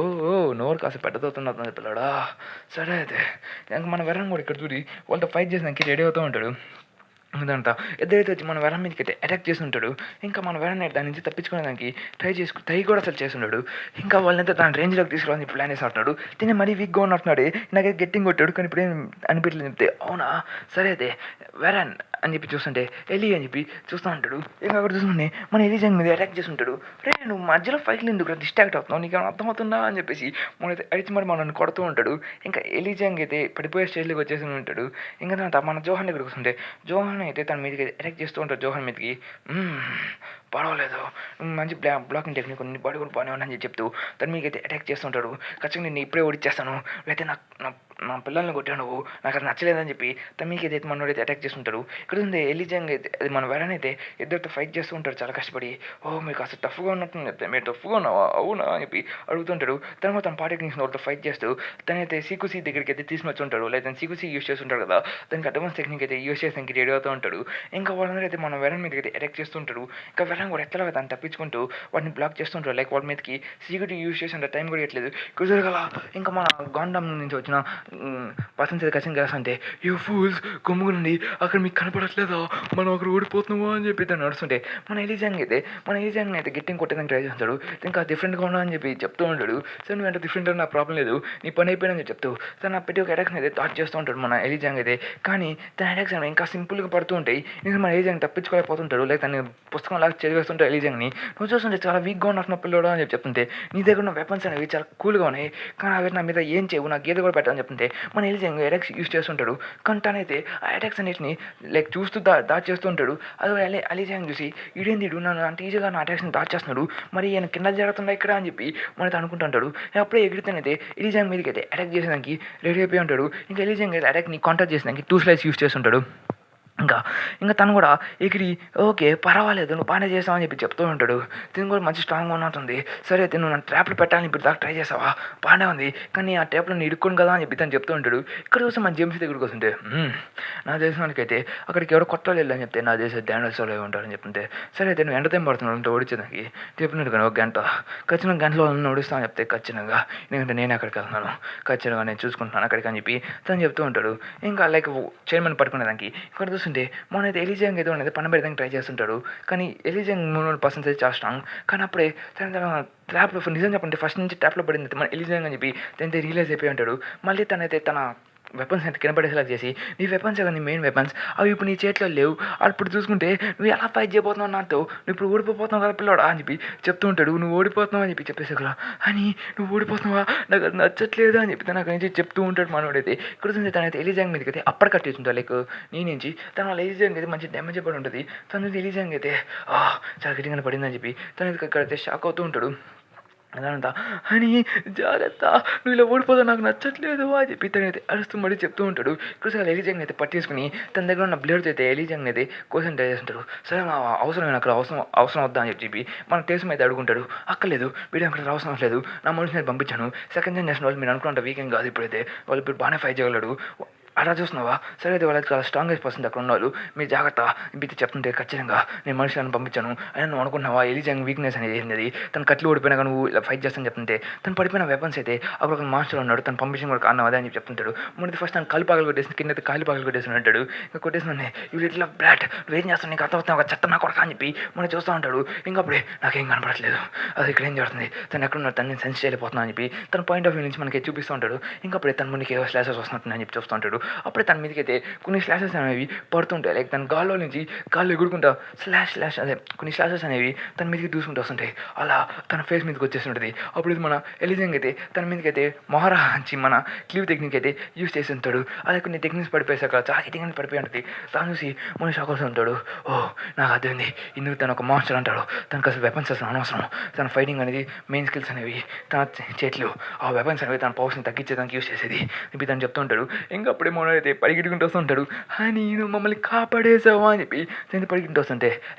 Speaker 1: నోరు కాస్త పెద్దదవుతున్నా పిల్లాడా సరే అయితే ఇంకా మన వెరం కూడా ఇక్కడ చూడి వాళ్ళతో ఫైట్ చేసినానికి రెడీ అవుతూ ఉంటాడు. అదంతా ఎద్దరైతే వచ్చి మన వెరం మీదకి అయితే అటాక్ చేస్తుంటాడు. ఇంకా మన వెరం దాని నుంచి తప్పించుకోవడానికి ట్రై కూడా అసలు చేస్తున్నాడు. ఇంకా వాళ్ళంతా తన రేంజ్లోకి తీసుకురావాలని ప్లాన్ చేస్తున్నట్టు తినే మరీ వీక్గా ఉన్నట్టున్నాడు. నాకైతే గట్టింగ్ కొట్టాడు కానీ ఇప్పుడు ఏం అనిపించలేదు చెప్తే అవునా సరే అయితే వెరన్ అని చెప్పి చూస్తుంటే ఎలి అని చెప్పి చూస్తూ ఉంటాడు. ఇంకా అక్కడ చూస్తుంటే మన ఎలిజంగ్ మీద అటాక్ చేస్తుంటాడు. రే నువ్వు మధ్యలో ఫైట్లు ఎందుకు డిస్ట్రాక్ట్ అవుతున్నావు, నీకు అర్థమవుతుందా అని చెప్పేసి మనైతే అడిచి మరి మనల్ని కొడుతూ ఉంటాడు. ఇంకా ఎలిజంగ్ అయితే పడిపోయే స్టేజ్లోకి వచ్చేసి ఉంటాడు. ఇంకా తర్వాత మన జోహాన్ దగ్గరికి వస్తుంటే జోహాన్ అయితే తన మీదకి అటాక్ చేస్తూ ఉంటాడు. జోహాన్ మీదకి పర్వాలేదు మంచి బ్లాకింగ్ టెక్నిక్ ఉంది, బాడీ కూడా బాగానే అని చెప్తూ తన మీదకి అటాక్ చేస్తుంటాడు. ఖచ్చితంగా నేను ఇప్పుడే ఓడిచ్చేస్తాను లేకపోతే నా పిల్లల్ని కొట్టాను నువ్వు నాకు అది నచ్చలేదని చెప్పి తన మీదకి అయితే మనోడైతే అటాక్ చేస్తుంటాడు. ఇక్కడ ఉంది ఎలిజంగ్ అయితే అది మన వెరన్ అయితే ఇద్దరితో ఫైట్ చేస్తూ ఉంటారు చాలా కష్టపడి. మీకు అసలు టఫ్గా ఉన్నట్టు చెప్తే మీరు టఫ్గా ఉన్నావా అవునా అని చెప్పి అడుగుతుంటాడు. తర్వాత తన పార్టీ టెక్నిక్స్ వాళ్ళతో ఫైట్ చేస్తూ తనైతే సీకుసీ దగ్గరికి అయితే తీసుకొచ్చి ఉంటాడు. లేదా సీకుసీ యూస్ చేస్తుంటాడు కదా దానికి అడ్వాన్స్ టెక్నిక్ అయితే యూస్ చేసానికి రెడీ అవుతూ ఉంటాడు. ఇంకా వాళ్ళందరూ అయితే మన వెరన్ మీదకి అయితే అటాక్ చేస్తుంటాడు. ఇంకా వెరన్ కూడా ఎత్తలాగా దాన్ని తప్పించుకుంటూ వాటిని బ్లాక్ చేస్తుంటారు. లైక్ వాళ్ళ మీదకి సీక్రెట్ యూస్ చేసిన టైం కూడా ఇట్లేదు కుదరగల. ఇంకా మన గాండమ్ నుంచి వచ్చిన పర్సన్స్ అయితే ఖచ్చితంగా గెలుస్తా అంటే యూ ఫూల్స్ గమ్ముగునండి అక్కడ మీకు కనపడట్లేదా మనం అక్కడ ఓడిపోతున్నామా అని చెప్పి తను నడుస్తుంటే మన ఏజాంగ్ అయితే గట్టిగా కొట్టేదానికి ట్రై చేస్తాడు. ఇంకా డిఫరెంట్గా ఉన్నా అని చెప్పి చెప్తూ ఉంటాడు. సో నువ్వు అంటే డిఫరెంట్ నాకు ప్రాబ్లం లేదు, నీ పని అయిపోయిందని చెప్తూ తను నా పెట్టి ఒక అటాక్స్ అయితే థాట్ చేస్తూ ఉంటాడు మన ఎలిజాంగ్ అయితే. కానీ తన అటాక్స్ అనేవి ఇంకా సింపుల్గా పడుతూ ఉంటాయి. ఇంకా మన ఎలిజాంగ్ తప్పించుకోలేకపోతుంటాడు. లైక్ తన పుస్తకం లాగా చదివేస్తుంటాడు ఎలిజాంగ్ని. నువ్వు చూస్తుంటే చాలా వీక్గా ఉన్నట్టున్న పిల్లడు అని చెప్తుంటే నీ దగ్గర ఉన్న వెపన్స్ అనేవి చాలా కూల్గా ఉన్నాయి, కానీ అవి నా మీద ఏం చేయవు, నా గీత కూడా పెట్టాలని చెప్తుంటే మన ఎలిజాంగ్ అటాక్స్ యూస్ చేస్తుంటాడు. కానీ తనైతే ఆ అటాక్స్ అన్నిటిని లైక్ చూస్తూ దాచి చేస్తూ ఉంటాడు. అది ఎలిజాంగ్ చూసి ఇదేంది నన్ను అంత ఈజీగా నా అటాక్స్ని దాచి చేస్తున్నాడు, మరి ఈయన కింద జరుగుతుందా ఇక్కడ అని చెప్పి మనతో అనుకుంటుంటాడు. అప్పుడే ఎగిరితేనైతే ఎలిజాంగ్ మీదకి అయితే అటాక్ చేసేదానికి రెడీ అయిపోయి ఉంటాడు. ఇంకా ఎలిజాంగ్ అయితే అటాక్ని కాంటాక్ట్ చేసేదానికి 2 స్లైడ్స్ యూస్ చేస్తుంటాడు. ఇంకా తను కూడా ఎగిరి ఓకే పర్వాలేదు నువ్వు బాగానే చేసావని చెప్పి చెప్తూ ఉంటాడు. తిని కూడా మంచి స్ట్రాంగ్గా ఉన్నట్టుంది, సరే అయితే నువ్వు నన్ను ట్రాప్లు పెట్టాలని ఇప్పుడు దాకా ట్రై చేసావా, బాగానే ఉంది, కానీ ఆ ట్యాప్లో నేను ఇరుక్కోను కదా అని చెప్పి తను చెప్తూ ఉంటాడు. ఇక్కడ చూస్తే మన జేమ్స్ దగ్గరికి వస్తుంటే నా దేశానికైతే అక్కడికి ఎవరో కొత్త వాళ్ళు వెళ్ళని చెప్తే నా దేశం డానియల్స్ వాళ్ళు ఉంటారని చెప్తుంటే సరే అయితే నువ్వు ఎంత టైం పడుతున్నావు అంటే ఓడించేదానికి చెప్పినట్టు కానీ 1 గంట, ఖచ్చితంగా గంటలో ఓడిస్తామని చెప్తే ఖచ్చితంగా ఎందుకంటే నేను అక్కడికి వెళ్తున్నాను, ఖచ్చితంగా నేను చూసుకుంటున్నాను అక్కడికి అని చెప్పి తను చెప్తూ ఉంటాడు. ఇంకా లైక్ చైర్మన్ పట్టుకునేదానికి ఇక్కడ చూస్తుంటే మనైతే ఎలిజాంగ్ ఏదో అనేది పని పెడదానికి ట్రై చేస్తుంటాడు. కానీ ఎలిజాంగ్ 300% చాలా స్ట్రాంగ్. కానీ అప్పుడే తన ట్రాప్లో నిజం చెప్పండి ఫస్ట్ నుంచి ట్రాప్లో పడింది మన ఎలిజాంగ్ అని చెప్పి తనైతే రియలైజ్ అయిపోయి ఉంటాడు. మళ్ళీ తనైతే తన వెపన్స్ అయితే కింద చేసి నీ వెపన్స్ నీ మెయిన్ వెపన్స్ అవి ఇప్పుడు నీ చేతిలో లేవు, అప్పుడు చూసుకుంటే నువ్వు ఎలా ఫైట్ చేయబోతున్నావు నాతో, నువ్వు ఇప్పుడు ఓడిపోతున్నావు కదా పిల్లడా అని చెప్పి చెప్తూ ఉంటాడు. నువ్వు ఓడిపోతున్నావు అని చెప్పి చెప్పేసి కదా అని నువ్వు ఓడిపోతున్నావా నాకు అది నచ్చట్లేదు అని చెప్పి తనకు నుంచి చెప్తూ ఉంటాడు మనోడైతే. ఇక్కడ చూస్తే తనైతే ఎలిజాంగ్ మీదకి అయితే అప్పర్ కట్ చేస్తుంటాడు. లైక్ నీ నుంచి తన వాళ్ళ ఎలిజాంగ్ అయితే మంచి డ్యామేజ్ పడి ఉంటుంది. తన ఎలిజాంగ్ అయితే చాలా గట్టిగానే పడిందని చెప్పి తన ఇక్కడైతే షాక్ అవుతూ ఉంటాడు. అదంతా అని జాగ్రత్త నువ్వు ఇలా ఓడిపోతావు నాకు నచ్చట్లేదు అని చెప్పి తనైతే అరుస్తూ మరీ చెప్తూ ఉంటాడు. ఇక్కడ ఎలిజాంగ్ అయితే పట్టేసుకుని తన దగ్గర ఉన్న బ్లేడ్తో అయితే ఎలిజాంగ్ అయితే క్వశ్చన్ ట్రై చేస్తుంటాడు. సరే అవసరమైన అక్కడ అవసరం వద్దా అని చెప్పి మన దేశం అయితే అడుగుంటాడు. అక్కర్లేదు వీడియో అక్కడ అవసరం లేదు, నా మనిషిని పంపించాను, సెకండ్ జనరేషన్ వాళ్ళు మీరు అనుకుంటే వీకెండ్ కాదు, ఇప్పుడైతే వాళ్ళు ఇప్పుడు బాగానే ఫైట్ చేయగలడు అలా చూస్తున్నావా, సరే అయితే వాళ్ళకి చాలా స్ట్రాంగెస్ట్ పర్సన్ అక్కడ ఉన్నారు, మీరు జాగ్రత్త ఇప్పుడు చెప్తుంటే ఖచ్చితంగా నేను మనుషులను పంపించాను అని నువ్వు అనుకున్నావా. ఎలిజాంగ్ వీక్నెస్ అనేది ఏంది, తను కట్లు ఓడిపోయినా కానీ నువ్వు ఇలా ఫైట్ చేస్తాను చెప్తుంటే తను పడిపోయిన వెపన్స్ అయితే అప్పుడు ఒక మాస్టర్ ఉన్నాడు, తను పంపించిన కూడా కారణం అదే అని చెప్పి చెప్తుంటాడు. ముందు ఫస్ట్ తను కాలు పగలు కొట్టేసి కింద కాలు పగలు కొట్టేసి అంటాడు. ఇంకా కొట్టేసి ఇవి ఇట్లా బ్లాట్ నువ్వేం చేస్తాను నీకు అర్థమవుతావు ఒక చెత్త నా కొడక అని చెప్పి మనం చూస్తూ ఉంటాడు. ఇంకా అప్పుడే నాకేం కనపడట్లేదు, అది ఇక్కడ ఏం జరుగుతుంది, తను ఎక్కడున్నాడు, తను నేను సెన్స్ చేయలేకపోతున్నా అని చెప్పి తన పాయింట్ ఆఫ్ వ్యూ నుంచి మనకి చూపిస్తూ ఉంటాడు. ఇంకా అప్పుడే తన ముందుకి ఏవో స్లాసెస్ వస్తున్నట్టు అని చెప్పి చూస్తూ ఉంటాడు. అప్పుడే తన మీదకి అయితే కొన్ని స్లాషెస్ అనేవి పడుతుంటాయి. లైక్ తన గాల్లో నుంచి గాల్లో ఎగురుకుంటా స్లాష్ అదే కొన్ని స్లాషెస్ అనేవి తన మీదకి దూసుకుంటూ వస్తుంటాయి. అలా తన ఫేస్ మీదకి వచ్చేస్తుంటుంది. అప్పుడు ఇది మన ఎలిజాంగ్ అయితే తన మీదకి అయితే మహారాజి మన క్లీవ్ టెక్నిక్ అయితే యూస్ చేసి ఉంటాడు. అలా కొన్ని టెక్నిక్స్ పడిపోయేసాక చాలా హిట్టింగ్ పడిపోయి ఉంటుంది. తను చూసి మన షాక్ వస్తూ ఉంటాడు. నాకు అర్థమైంది, ఇందుకు తను ఒక మాస్టర్ అంటాడు, తనకు అసలు వెపన్స్ అసలు అనవసరం, తన ఫైటింగ్ అనేది మెయిన్ స్కిల్స్ అనేవి తన చేతిలో ఆ వెపన్స్ అనేవి తన పవర్స్ని తగ్గించేదానికి యూస్ చేసేది ఇప్పుడు తను చెప్తూ ఉంటాడు. ఇంకా అప్పుడే మనం అయితే పరిగెట్టుకుంటూ వస్తుంటాడు. అని నువ్వు మమ్మల్ని కాపాడేసావా అని చెప్పి నేను పరిగెట్టు వస్తుంటే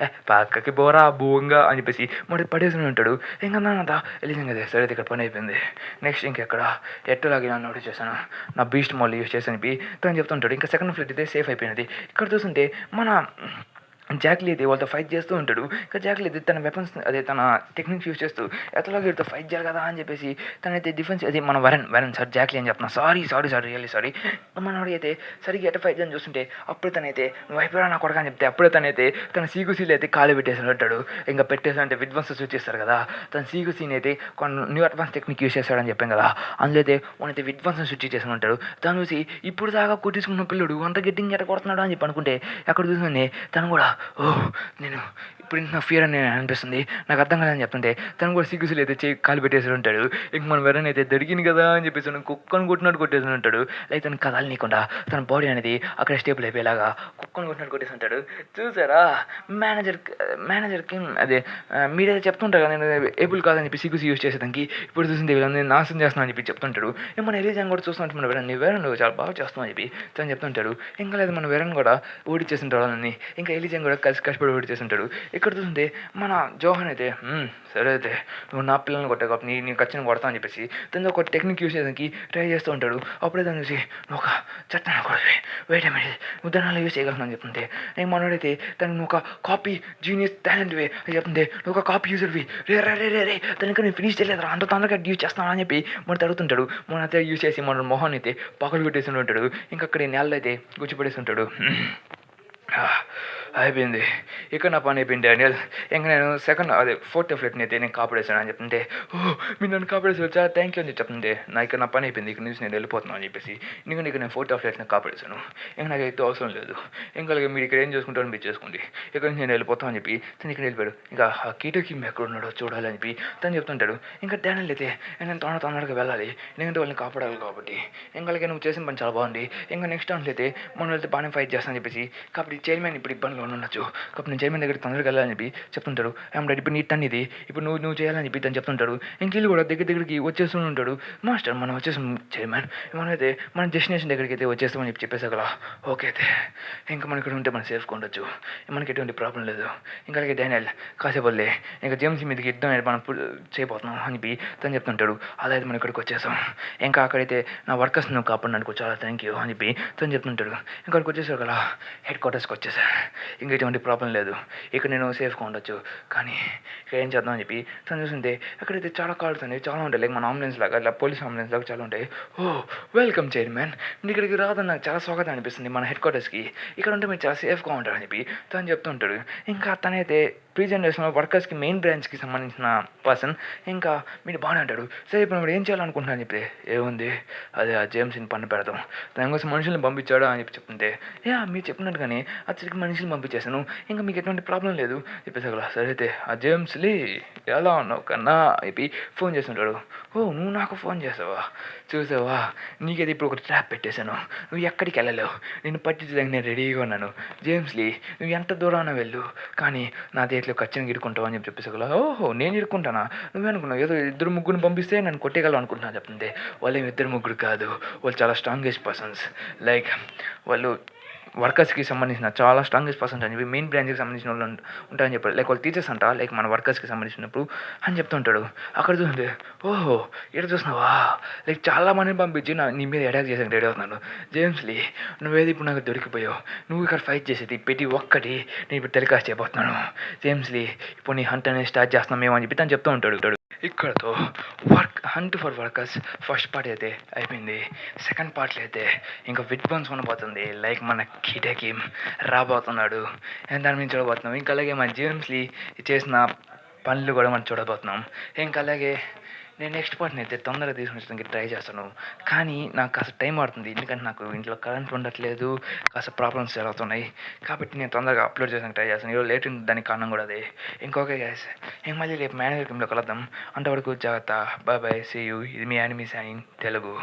Speaker 1: పక్కకి బోరా బోంగా అని చెప్పేసి మరి పడేసి ఉంటాడు. ఇంకా నాన్న ఎలిజాంగ్ అయితే సరే ఇక్కడ పని అయిపోయింది, నెక్స్ట్ ఇంకెక్కడ ఎట్టలాగే నన్ను నోటీస్ చేశాను, నా బీస్ట్ మాల్ యూస్ చేశాను తను చెప్తుంటాడు. ఇంకా సెకండ్ ఫ్లైట్ అయితే సేఫ్ అయిపోయినది. ఇక్కడ చూస్తుంటే మన జాక్లీ అయితే వాళ్ళతో ఫైట్ చేస్తూ ఉంటాడు. ఇంకా జాక్లీ అయితే తన వెపన్స్ అదే తన టెక్నిక్స్ యూస్ చేస్తూ ఎతలాగా వీటితో ఫైట్ చేయాలి కదా అని చెప్పేసి తనైతే డిఫెన్స్ అదే మన వరన్ సార్ జాక్లీ అని చెప్తున్నా సారీ రియల్లీ సారీ మనవాడు అయితే సరిగ్గా ఎట్ట ఫైట్ చేయని చూస్తుంటే అప్పుడు తనైతే నువ్వు అయిపోయా నా కొడక అని చెప్తే అప్పుడే తనైతే తన సీకుసీలు అయితే కాలు పెట్టేసి ఉంటాడు. ఇంకా పెట్టేసి అంటే విధ్వంస యూజ్ చేస్తారు కదా, తన సీకుసీని అయితే కొన్ని న్యూ అడ్వాన్స్ టెక్నిక్ యూస్ చేస్తాడని చెప్పాం కదా, అందులో అయితే మనైతే విధ్వంసం సృష్టి చేసి ఉంటాడు. తను చూసి ఇప్పుడు దాకా కొట్టించుకున్న పిల్లడు అంత గట్టింగ్ ఎట్ట కొడుతున్నాడు అని చెప్పి అనుకుంటే అక్కడ చూసుకుని తను కూడా నేను ఇప్పుడు నా ఫియర్ అని అనిపిస్తుంది, నాకు అర్థం కాదని చెప్తుంటే తను కూడా సిగ్గుసులు అయితే కాలు పెట్టేసి ఉంటాడు. ఇంక మన వెరన్ అయితే దొరికింది కదా అని చెప్పేసి కుక్కను కొట్టినట్టు కొట్టేసి ఉంటాడు. లైక్ తను కదలనీయకుండా తన బాడీ అనేది అక్కడ స్టేబుల్ అయిపోయేలాగా కుక్కను కొట్టినట్టు కొట్టేసి ఉంటాడు. చూసారా మేనేజర్కి అదే మీరైతే చెప్తుంటారు కదా నేను ఏబుల్ కాదని చెప్పి సిగ్గుసి యూజ్ చేసేదానికి, ఇప్పుడు చూసింది వీళ్ళని నాశనం చేస్తున్నాను అని చెప్పి చెప్తుంటాడు. మన ఎలిజాంగ్ కూడా చూస్తున్నట్టు మన వెరన్ నువ్వు చాలా బాగా చేస్తున్నావు అని చెప్పి తను చెప్తుంటాడు. ఇంకా లేదు మన వెరన్ కూడా ఓడిచేస్తుంటాడు వాళ్ళని, ఇంకా ఎలిజాంగ్ కూడా కష్టపడి ఓడిచేస్తుంటాడు. ఇక్కడ చూస్తుంటే మన జోహన్ అయితే సరే అయితే నువ్వు నా పిల్లల్ని కొట్టావు కాబట్టి నీ ఖచ్చితంగా కొడతా అని చెప్పేసి తను ఒక టెక్నిక్ యూస్ చేయడానికి ట్రై చేస్తూ ఉంటాడు. అప్పుడే దాన్ని చూసి నువ్వు ఒక చట్టాన్ని కొడవి వెయిట్ ఏ మినిట్ నువ్వు దాన్ని అలా యూస్ చేయగలను అని చెప్తుంటే నేను మనోడైతే తను నువ్వు ఒక కాపీ జీనియస్ టాలెంట్ వే అని చెప్తుంటే నువ్వు ఒక కాపీ యూజర్వి రే దానికి నేను ఫినిష్ చేయలేదు అంత తొందరగా యూజ్ చేస్తాను అని చెప్పి మన అడుగుతుంటాడు. మన అయితే యూజ్ చేసి మన మొహాన్ని అయితే పక్కలు కొట్టేసి ఉంటాడు. ఇంకా అక్కడ నేలలో అయితే గుచ్చిపడేసి ఉంటాడు. అయిపోయింది ఇక్కడ నా పని అయిపోయింది డానియల్. ఇంకా నేను ఫోర్త్ ఫ్లైట్ని అయితే నేను కాపాడేసాను అని చెప్తుంటే మీరు నన్ను కాపాడేసారు చాలా థ్యాంక్ యూ అని చెప్తుంటే నా పని అయిపోయింది ఇక్కడ నుంచి నేను వెళ్ళిపోతున్నాను అని చెప్పేసి ఎందుకంటే ఇక్కడ నేను ఫోర్త్ ఫ్లైట్ని కాపాడేశాను. ఇంకా నాకైతే అవసరం లేదు. ఇంకా మీరు ఇక్కడ ఏం చేసుకుంటారో మీరు చేసుకోండి ఇక్కడ నుంచి నేను వెళ్ళిపోతాను అని చెప్పి తను ఇక్కడ వెళ్ళిపోయాడు. ఇంకా ఆ కీటోకి ఎక్కడ ఉన్నాడో చూడాలని చెప్పి తను చెప్తుంటాడు. ఇంకా డానియల్ అయితే నేను తొందరగా వెళ్ళాలి ఎందుకంటే వాళ్ళని కాపాడాలి కాబట్టి ఇంకా నువ్వు చేసిన పని చాలా బాగుంది. ఇంకా నెక్స్ట్ దాంట్లో అయితే మనం వెళ్తే బాగానే ఫైట్ చేస్తానని చెప్పేసి కాబట్టి చైర్మన్ ఇప్పుడు ఇబ్బందిలో ఉండొచ్చు కాబట్టి నేను చైర్మన్ దగ్గరికి తొందరగా వెళ్ళాలని చెప్పి చెప్తుంటాడు. రెడీ ఇప్పుడు నీ టన్ ఇది ఇప్పుడు నువ్వు చేయాలని చెప్పి తను చెప్తుంటాడు. ఇంక కూడా దగ్గరికి వచ్చేస్తూ ఉంటాడు. మాస్టర్ మనం వచ్చేసాం చైర్మన్ మనమైతే మన డెస్టినేషన్ దగ్గరికి అయితే వచ్చేస్తామని చెప్పి చెప్పేసా కదా ఓకే అయితే ఇంకా మనం ఇక్కడ ఉంటే మనం సేఫ్గా ఉండొచ్చు మనకి ఎటువంటి ప్రాబ్లం లేదు. ఇంకా అలాగే డానియల్ కాసేపల్లే ఇంకా జేమ్స్ మీదకి యుద్ధం మనం చేయబోతున్నాం అని చెప్పి తను చెప్తుంటాడు. అలా అయితే మనం ఇక్కడికి వచ్చేసాం ఇంకా అక్కడైతే నా వర్కర్స్ నువ్వు కాపాడినందుకు చాలా థ్యాంక్ యూ అని చెప్పి తను చెప్తుంటాడు. ఇక్కడికి వచ్చేసారు కదా హెడ్ క్వార్టర్స్కి వచ్చేసా ఇంకా ఎటువంటి ప్రాబ్లం లేదు ఇక్కడ నేను సేఫ్గా ఉండొచ్చు. కానీ ఇక్కడ ఏం చేద్దాం అని చెప్పి తను చూస్తుంటే అక్కడైతే చాలా కార్డ్స్ అనేవి చాలా ఉంటాయి లైక్ మన అంబులెన్స్ లాగా ఇలా పోలీస్ అంబులెన్స్ లాగా చాలా ఉంటాయి. వెల్కమ్ చైర్మన్ మీరు ఇక్కడికి రాదని నాకు చాలా స్వాగతం అనిపిస్తుంది మన హెడ్ క్వార్టర్స్కి ఇక్కడ ఉంటే మీరు చాలా సేఫ్గా ఉంటారని చెప్పి తను చెప్తుంటాడు. ఇంకా తనైతే ప్రీ జనరేషన్లో వర్కర్స్కి మెయిన్ బ్రాంచ్కి సంబంధించిన పర్సన్ ఇంకా మీరు బాగానే అంటాడు. సరే ఇప్పుడు మీరు ఏం చేయాలనుకుంటున్నాను చెప్పి ఏముంది అదే ఆ జేమ్స్ని పన్ను పెడతాం దానికోసం మనుషుల్ని పంపించాడు అని చెప్పి చెప్తుంటే మీరు చెప్పినట్టుగానే అతడికి మనుషులు పంపించేసాను ఇంకా మీకు ఎటువంటి ప్రాబ్లం లేదు చెప్పేసా. సరే అయితే ఆ జేమ్స్లీ ఎలా ఉన్నావు కన్నా చెప్పి ఫోన్ చేస్తుంటాడు. నువ్వు నాకు ఫోన్ చేసావా చూసావా నీకైతే ఇప్పుడు ఒక ట్రాప్ పెట్టేశాను నువ్వు ఎక్కడికి వెళ్ళలేవు నేను పట్టించడానికి నేను రెడీగా ఉన్నాను జేమ్స్లీ నువ్వు ఎంత దూరాన వెళ్ళు కానీ నా దేంట్లో ఖచ్చితంగా ఇరుక్కుంటావు అని చెప్పేసా. నేను ఇరుక్కుంటానా నువ్వే అనుకున్నావు ఏదో ఇద్దరు ముగ్గురిని పంపిస్తే నన్ను కొట్టేయగలవు అనుకుంటున్నా చెప్తుంటే వాళ్ళు ఏమి ఇద్దరు ముగ్గురు కాదు వాళ్ళు చాలా స్ట్రాంగెస్ట్ పర్సన్స్ లైక్ వాళ్ళు వర్కర్స్కి సంబంధించిన చాలా స్ట్రాంగెస్ట్ పర్సన్స్ అని చెప్పి మెయిన్ బ్రాంచ్కి సంబంధించిన వాళ్ళు ఉంటారని చెప్పారు లైక్ వాళ్ళు టీచర్స్ అంట లైక్ మన వర్కర్స్కి సంబంధించినప్పుడు అని చెప్తుంటాడు. అక్కడ చూస్తుంటే ఇక్కడ చూస్తున్నావా లైక్ చాలా మందిని పంపించి నీ మీద అటాక్ చేసాక రెడీ అవుతున్నాను జేమ్స్లీ నువ్వేది ఇప్పుడు నాకు దొరికిపోయావు నువ్వు ఇక్కడ ఫైట్ చేసేది ప్రతి ఒక్కటి నేను ఇప్పుడు టెలికాస్ట్ చేయబోతున్నాను జేమ్స్లీ ఇప్పుడు నీ హంట్ అనేది స్టార్ట్ చేస్తున్నాం మేము అని చెప్పి తను చెప్తూ ఉంటాడు. ఇక్కడతో hunt for workers first part అయితే అయిపోయింది. సెకండ్ పార్ట్లో అయితే ఇంకా విడ్బన్స్ ఉండబోతుంది లైక్ మన కిటకీ రాబోతున్నాడు దాని మీద చూడబోతున్నాం. ఇంకా అలాగే మన జేమ్స్లీ చేసిన పనులు కూడా మనం చూడబోతున్నాం. ఇంకా అలాగే నేను నెక్స్ట్ పార్ట్ని అయితే తొందరగా తీసుకుని ట్రై చేస్తాను కానీ నాకు కాస్త టైం పడుతుంది ఎందుకంటే నాకు ఇంట్లో కరెంట్ ఉండట్లేదు కాస్త ప్రాబ్లమ్స్ జరుగుతున్నాయి కాబట్టి నేను తొందరగా అప్లోడ్ చేయడానికి ట్రై చేస్తాను. ఈరోజు లేట్ ఉంది దానికి కారణం కూడా అదే. ఇంకొకే గ్యాస్ ఇంక మళ్ళీ రేపు మేనేజర్ టీంలో కలుద్దాం అంతవరకు జాగ్రత్త బాయ్ సీ యూ. ఇది మీ యానిమీ సైన్ తెలుగు.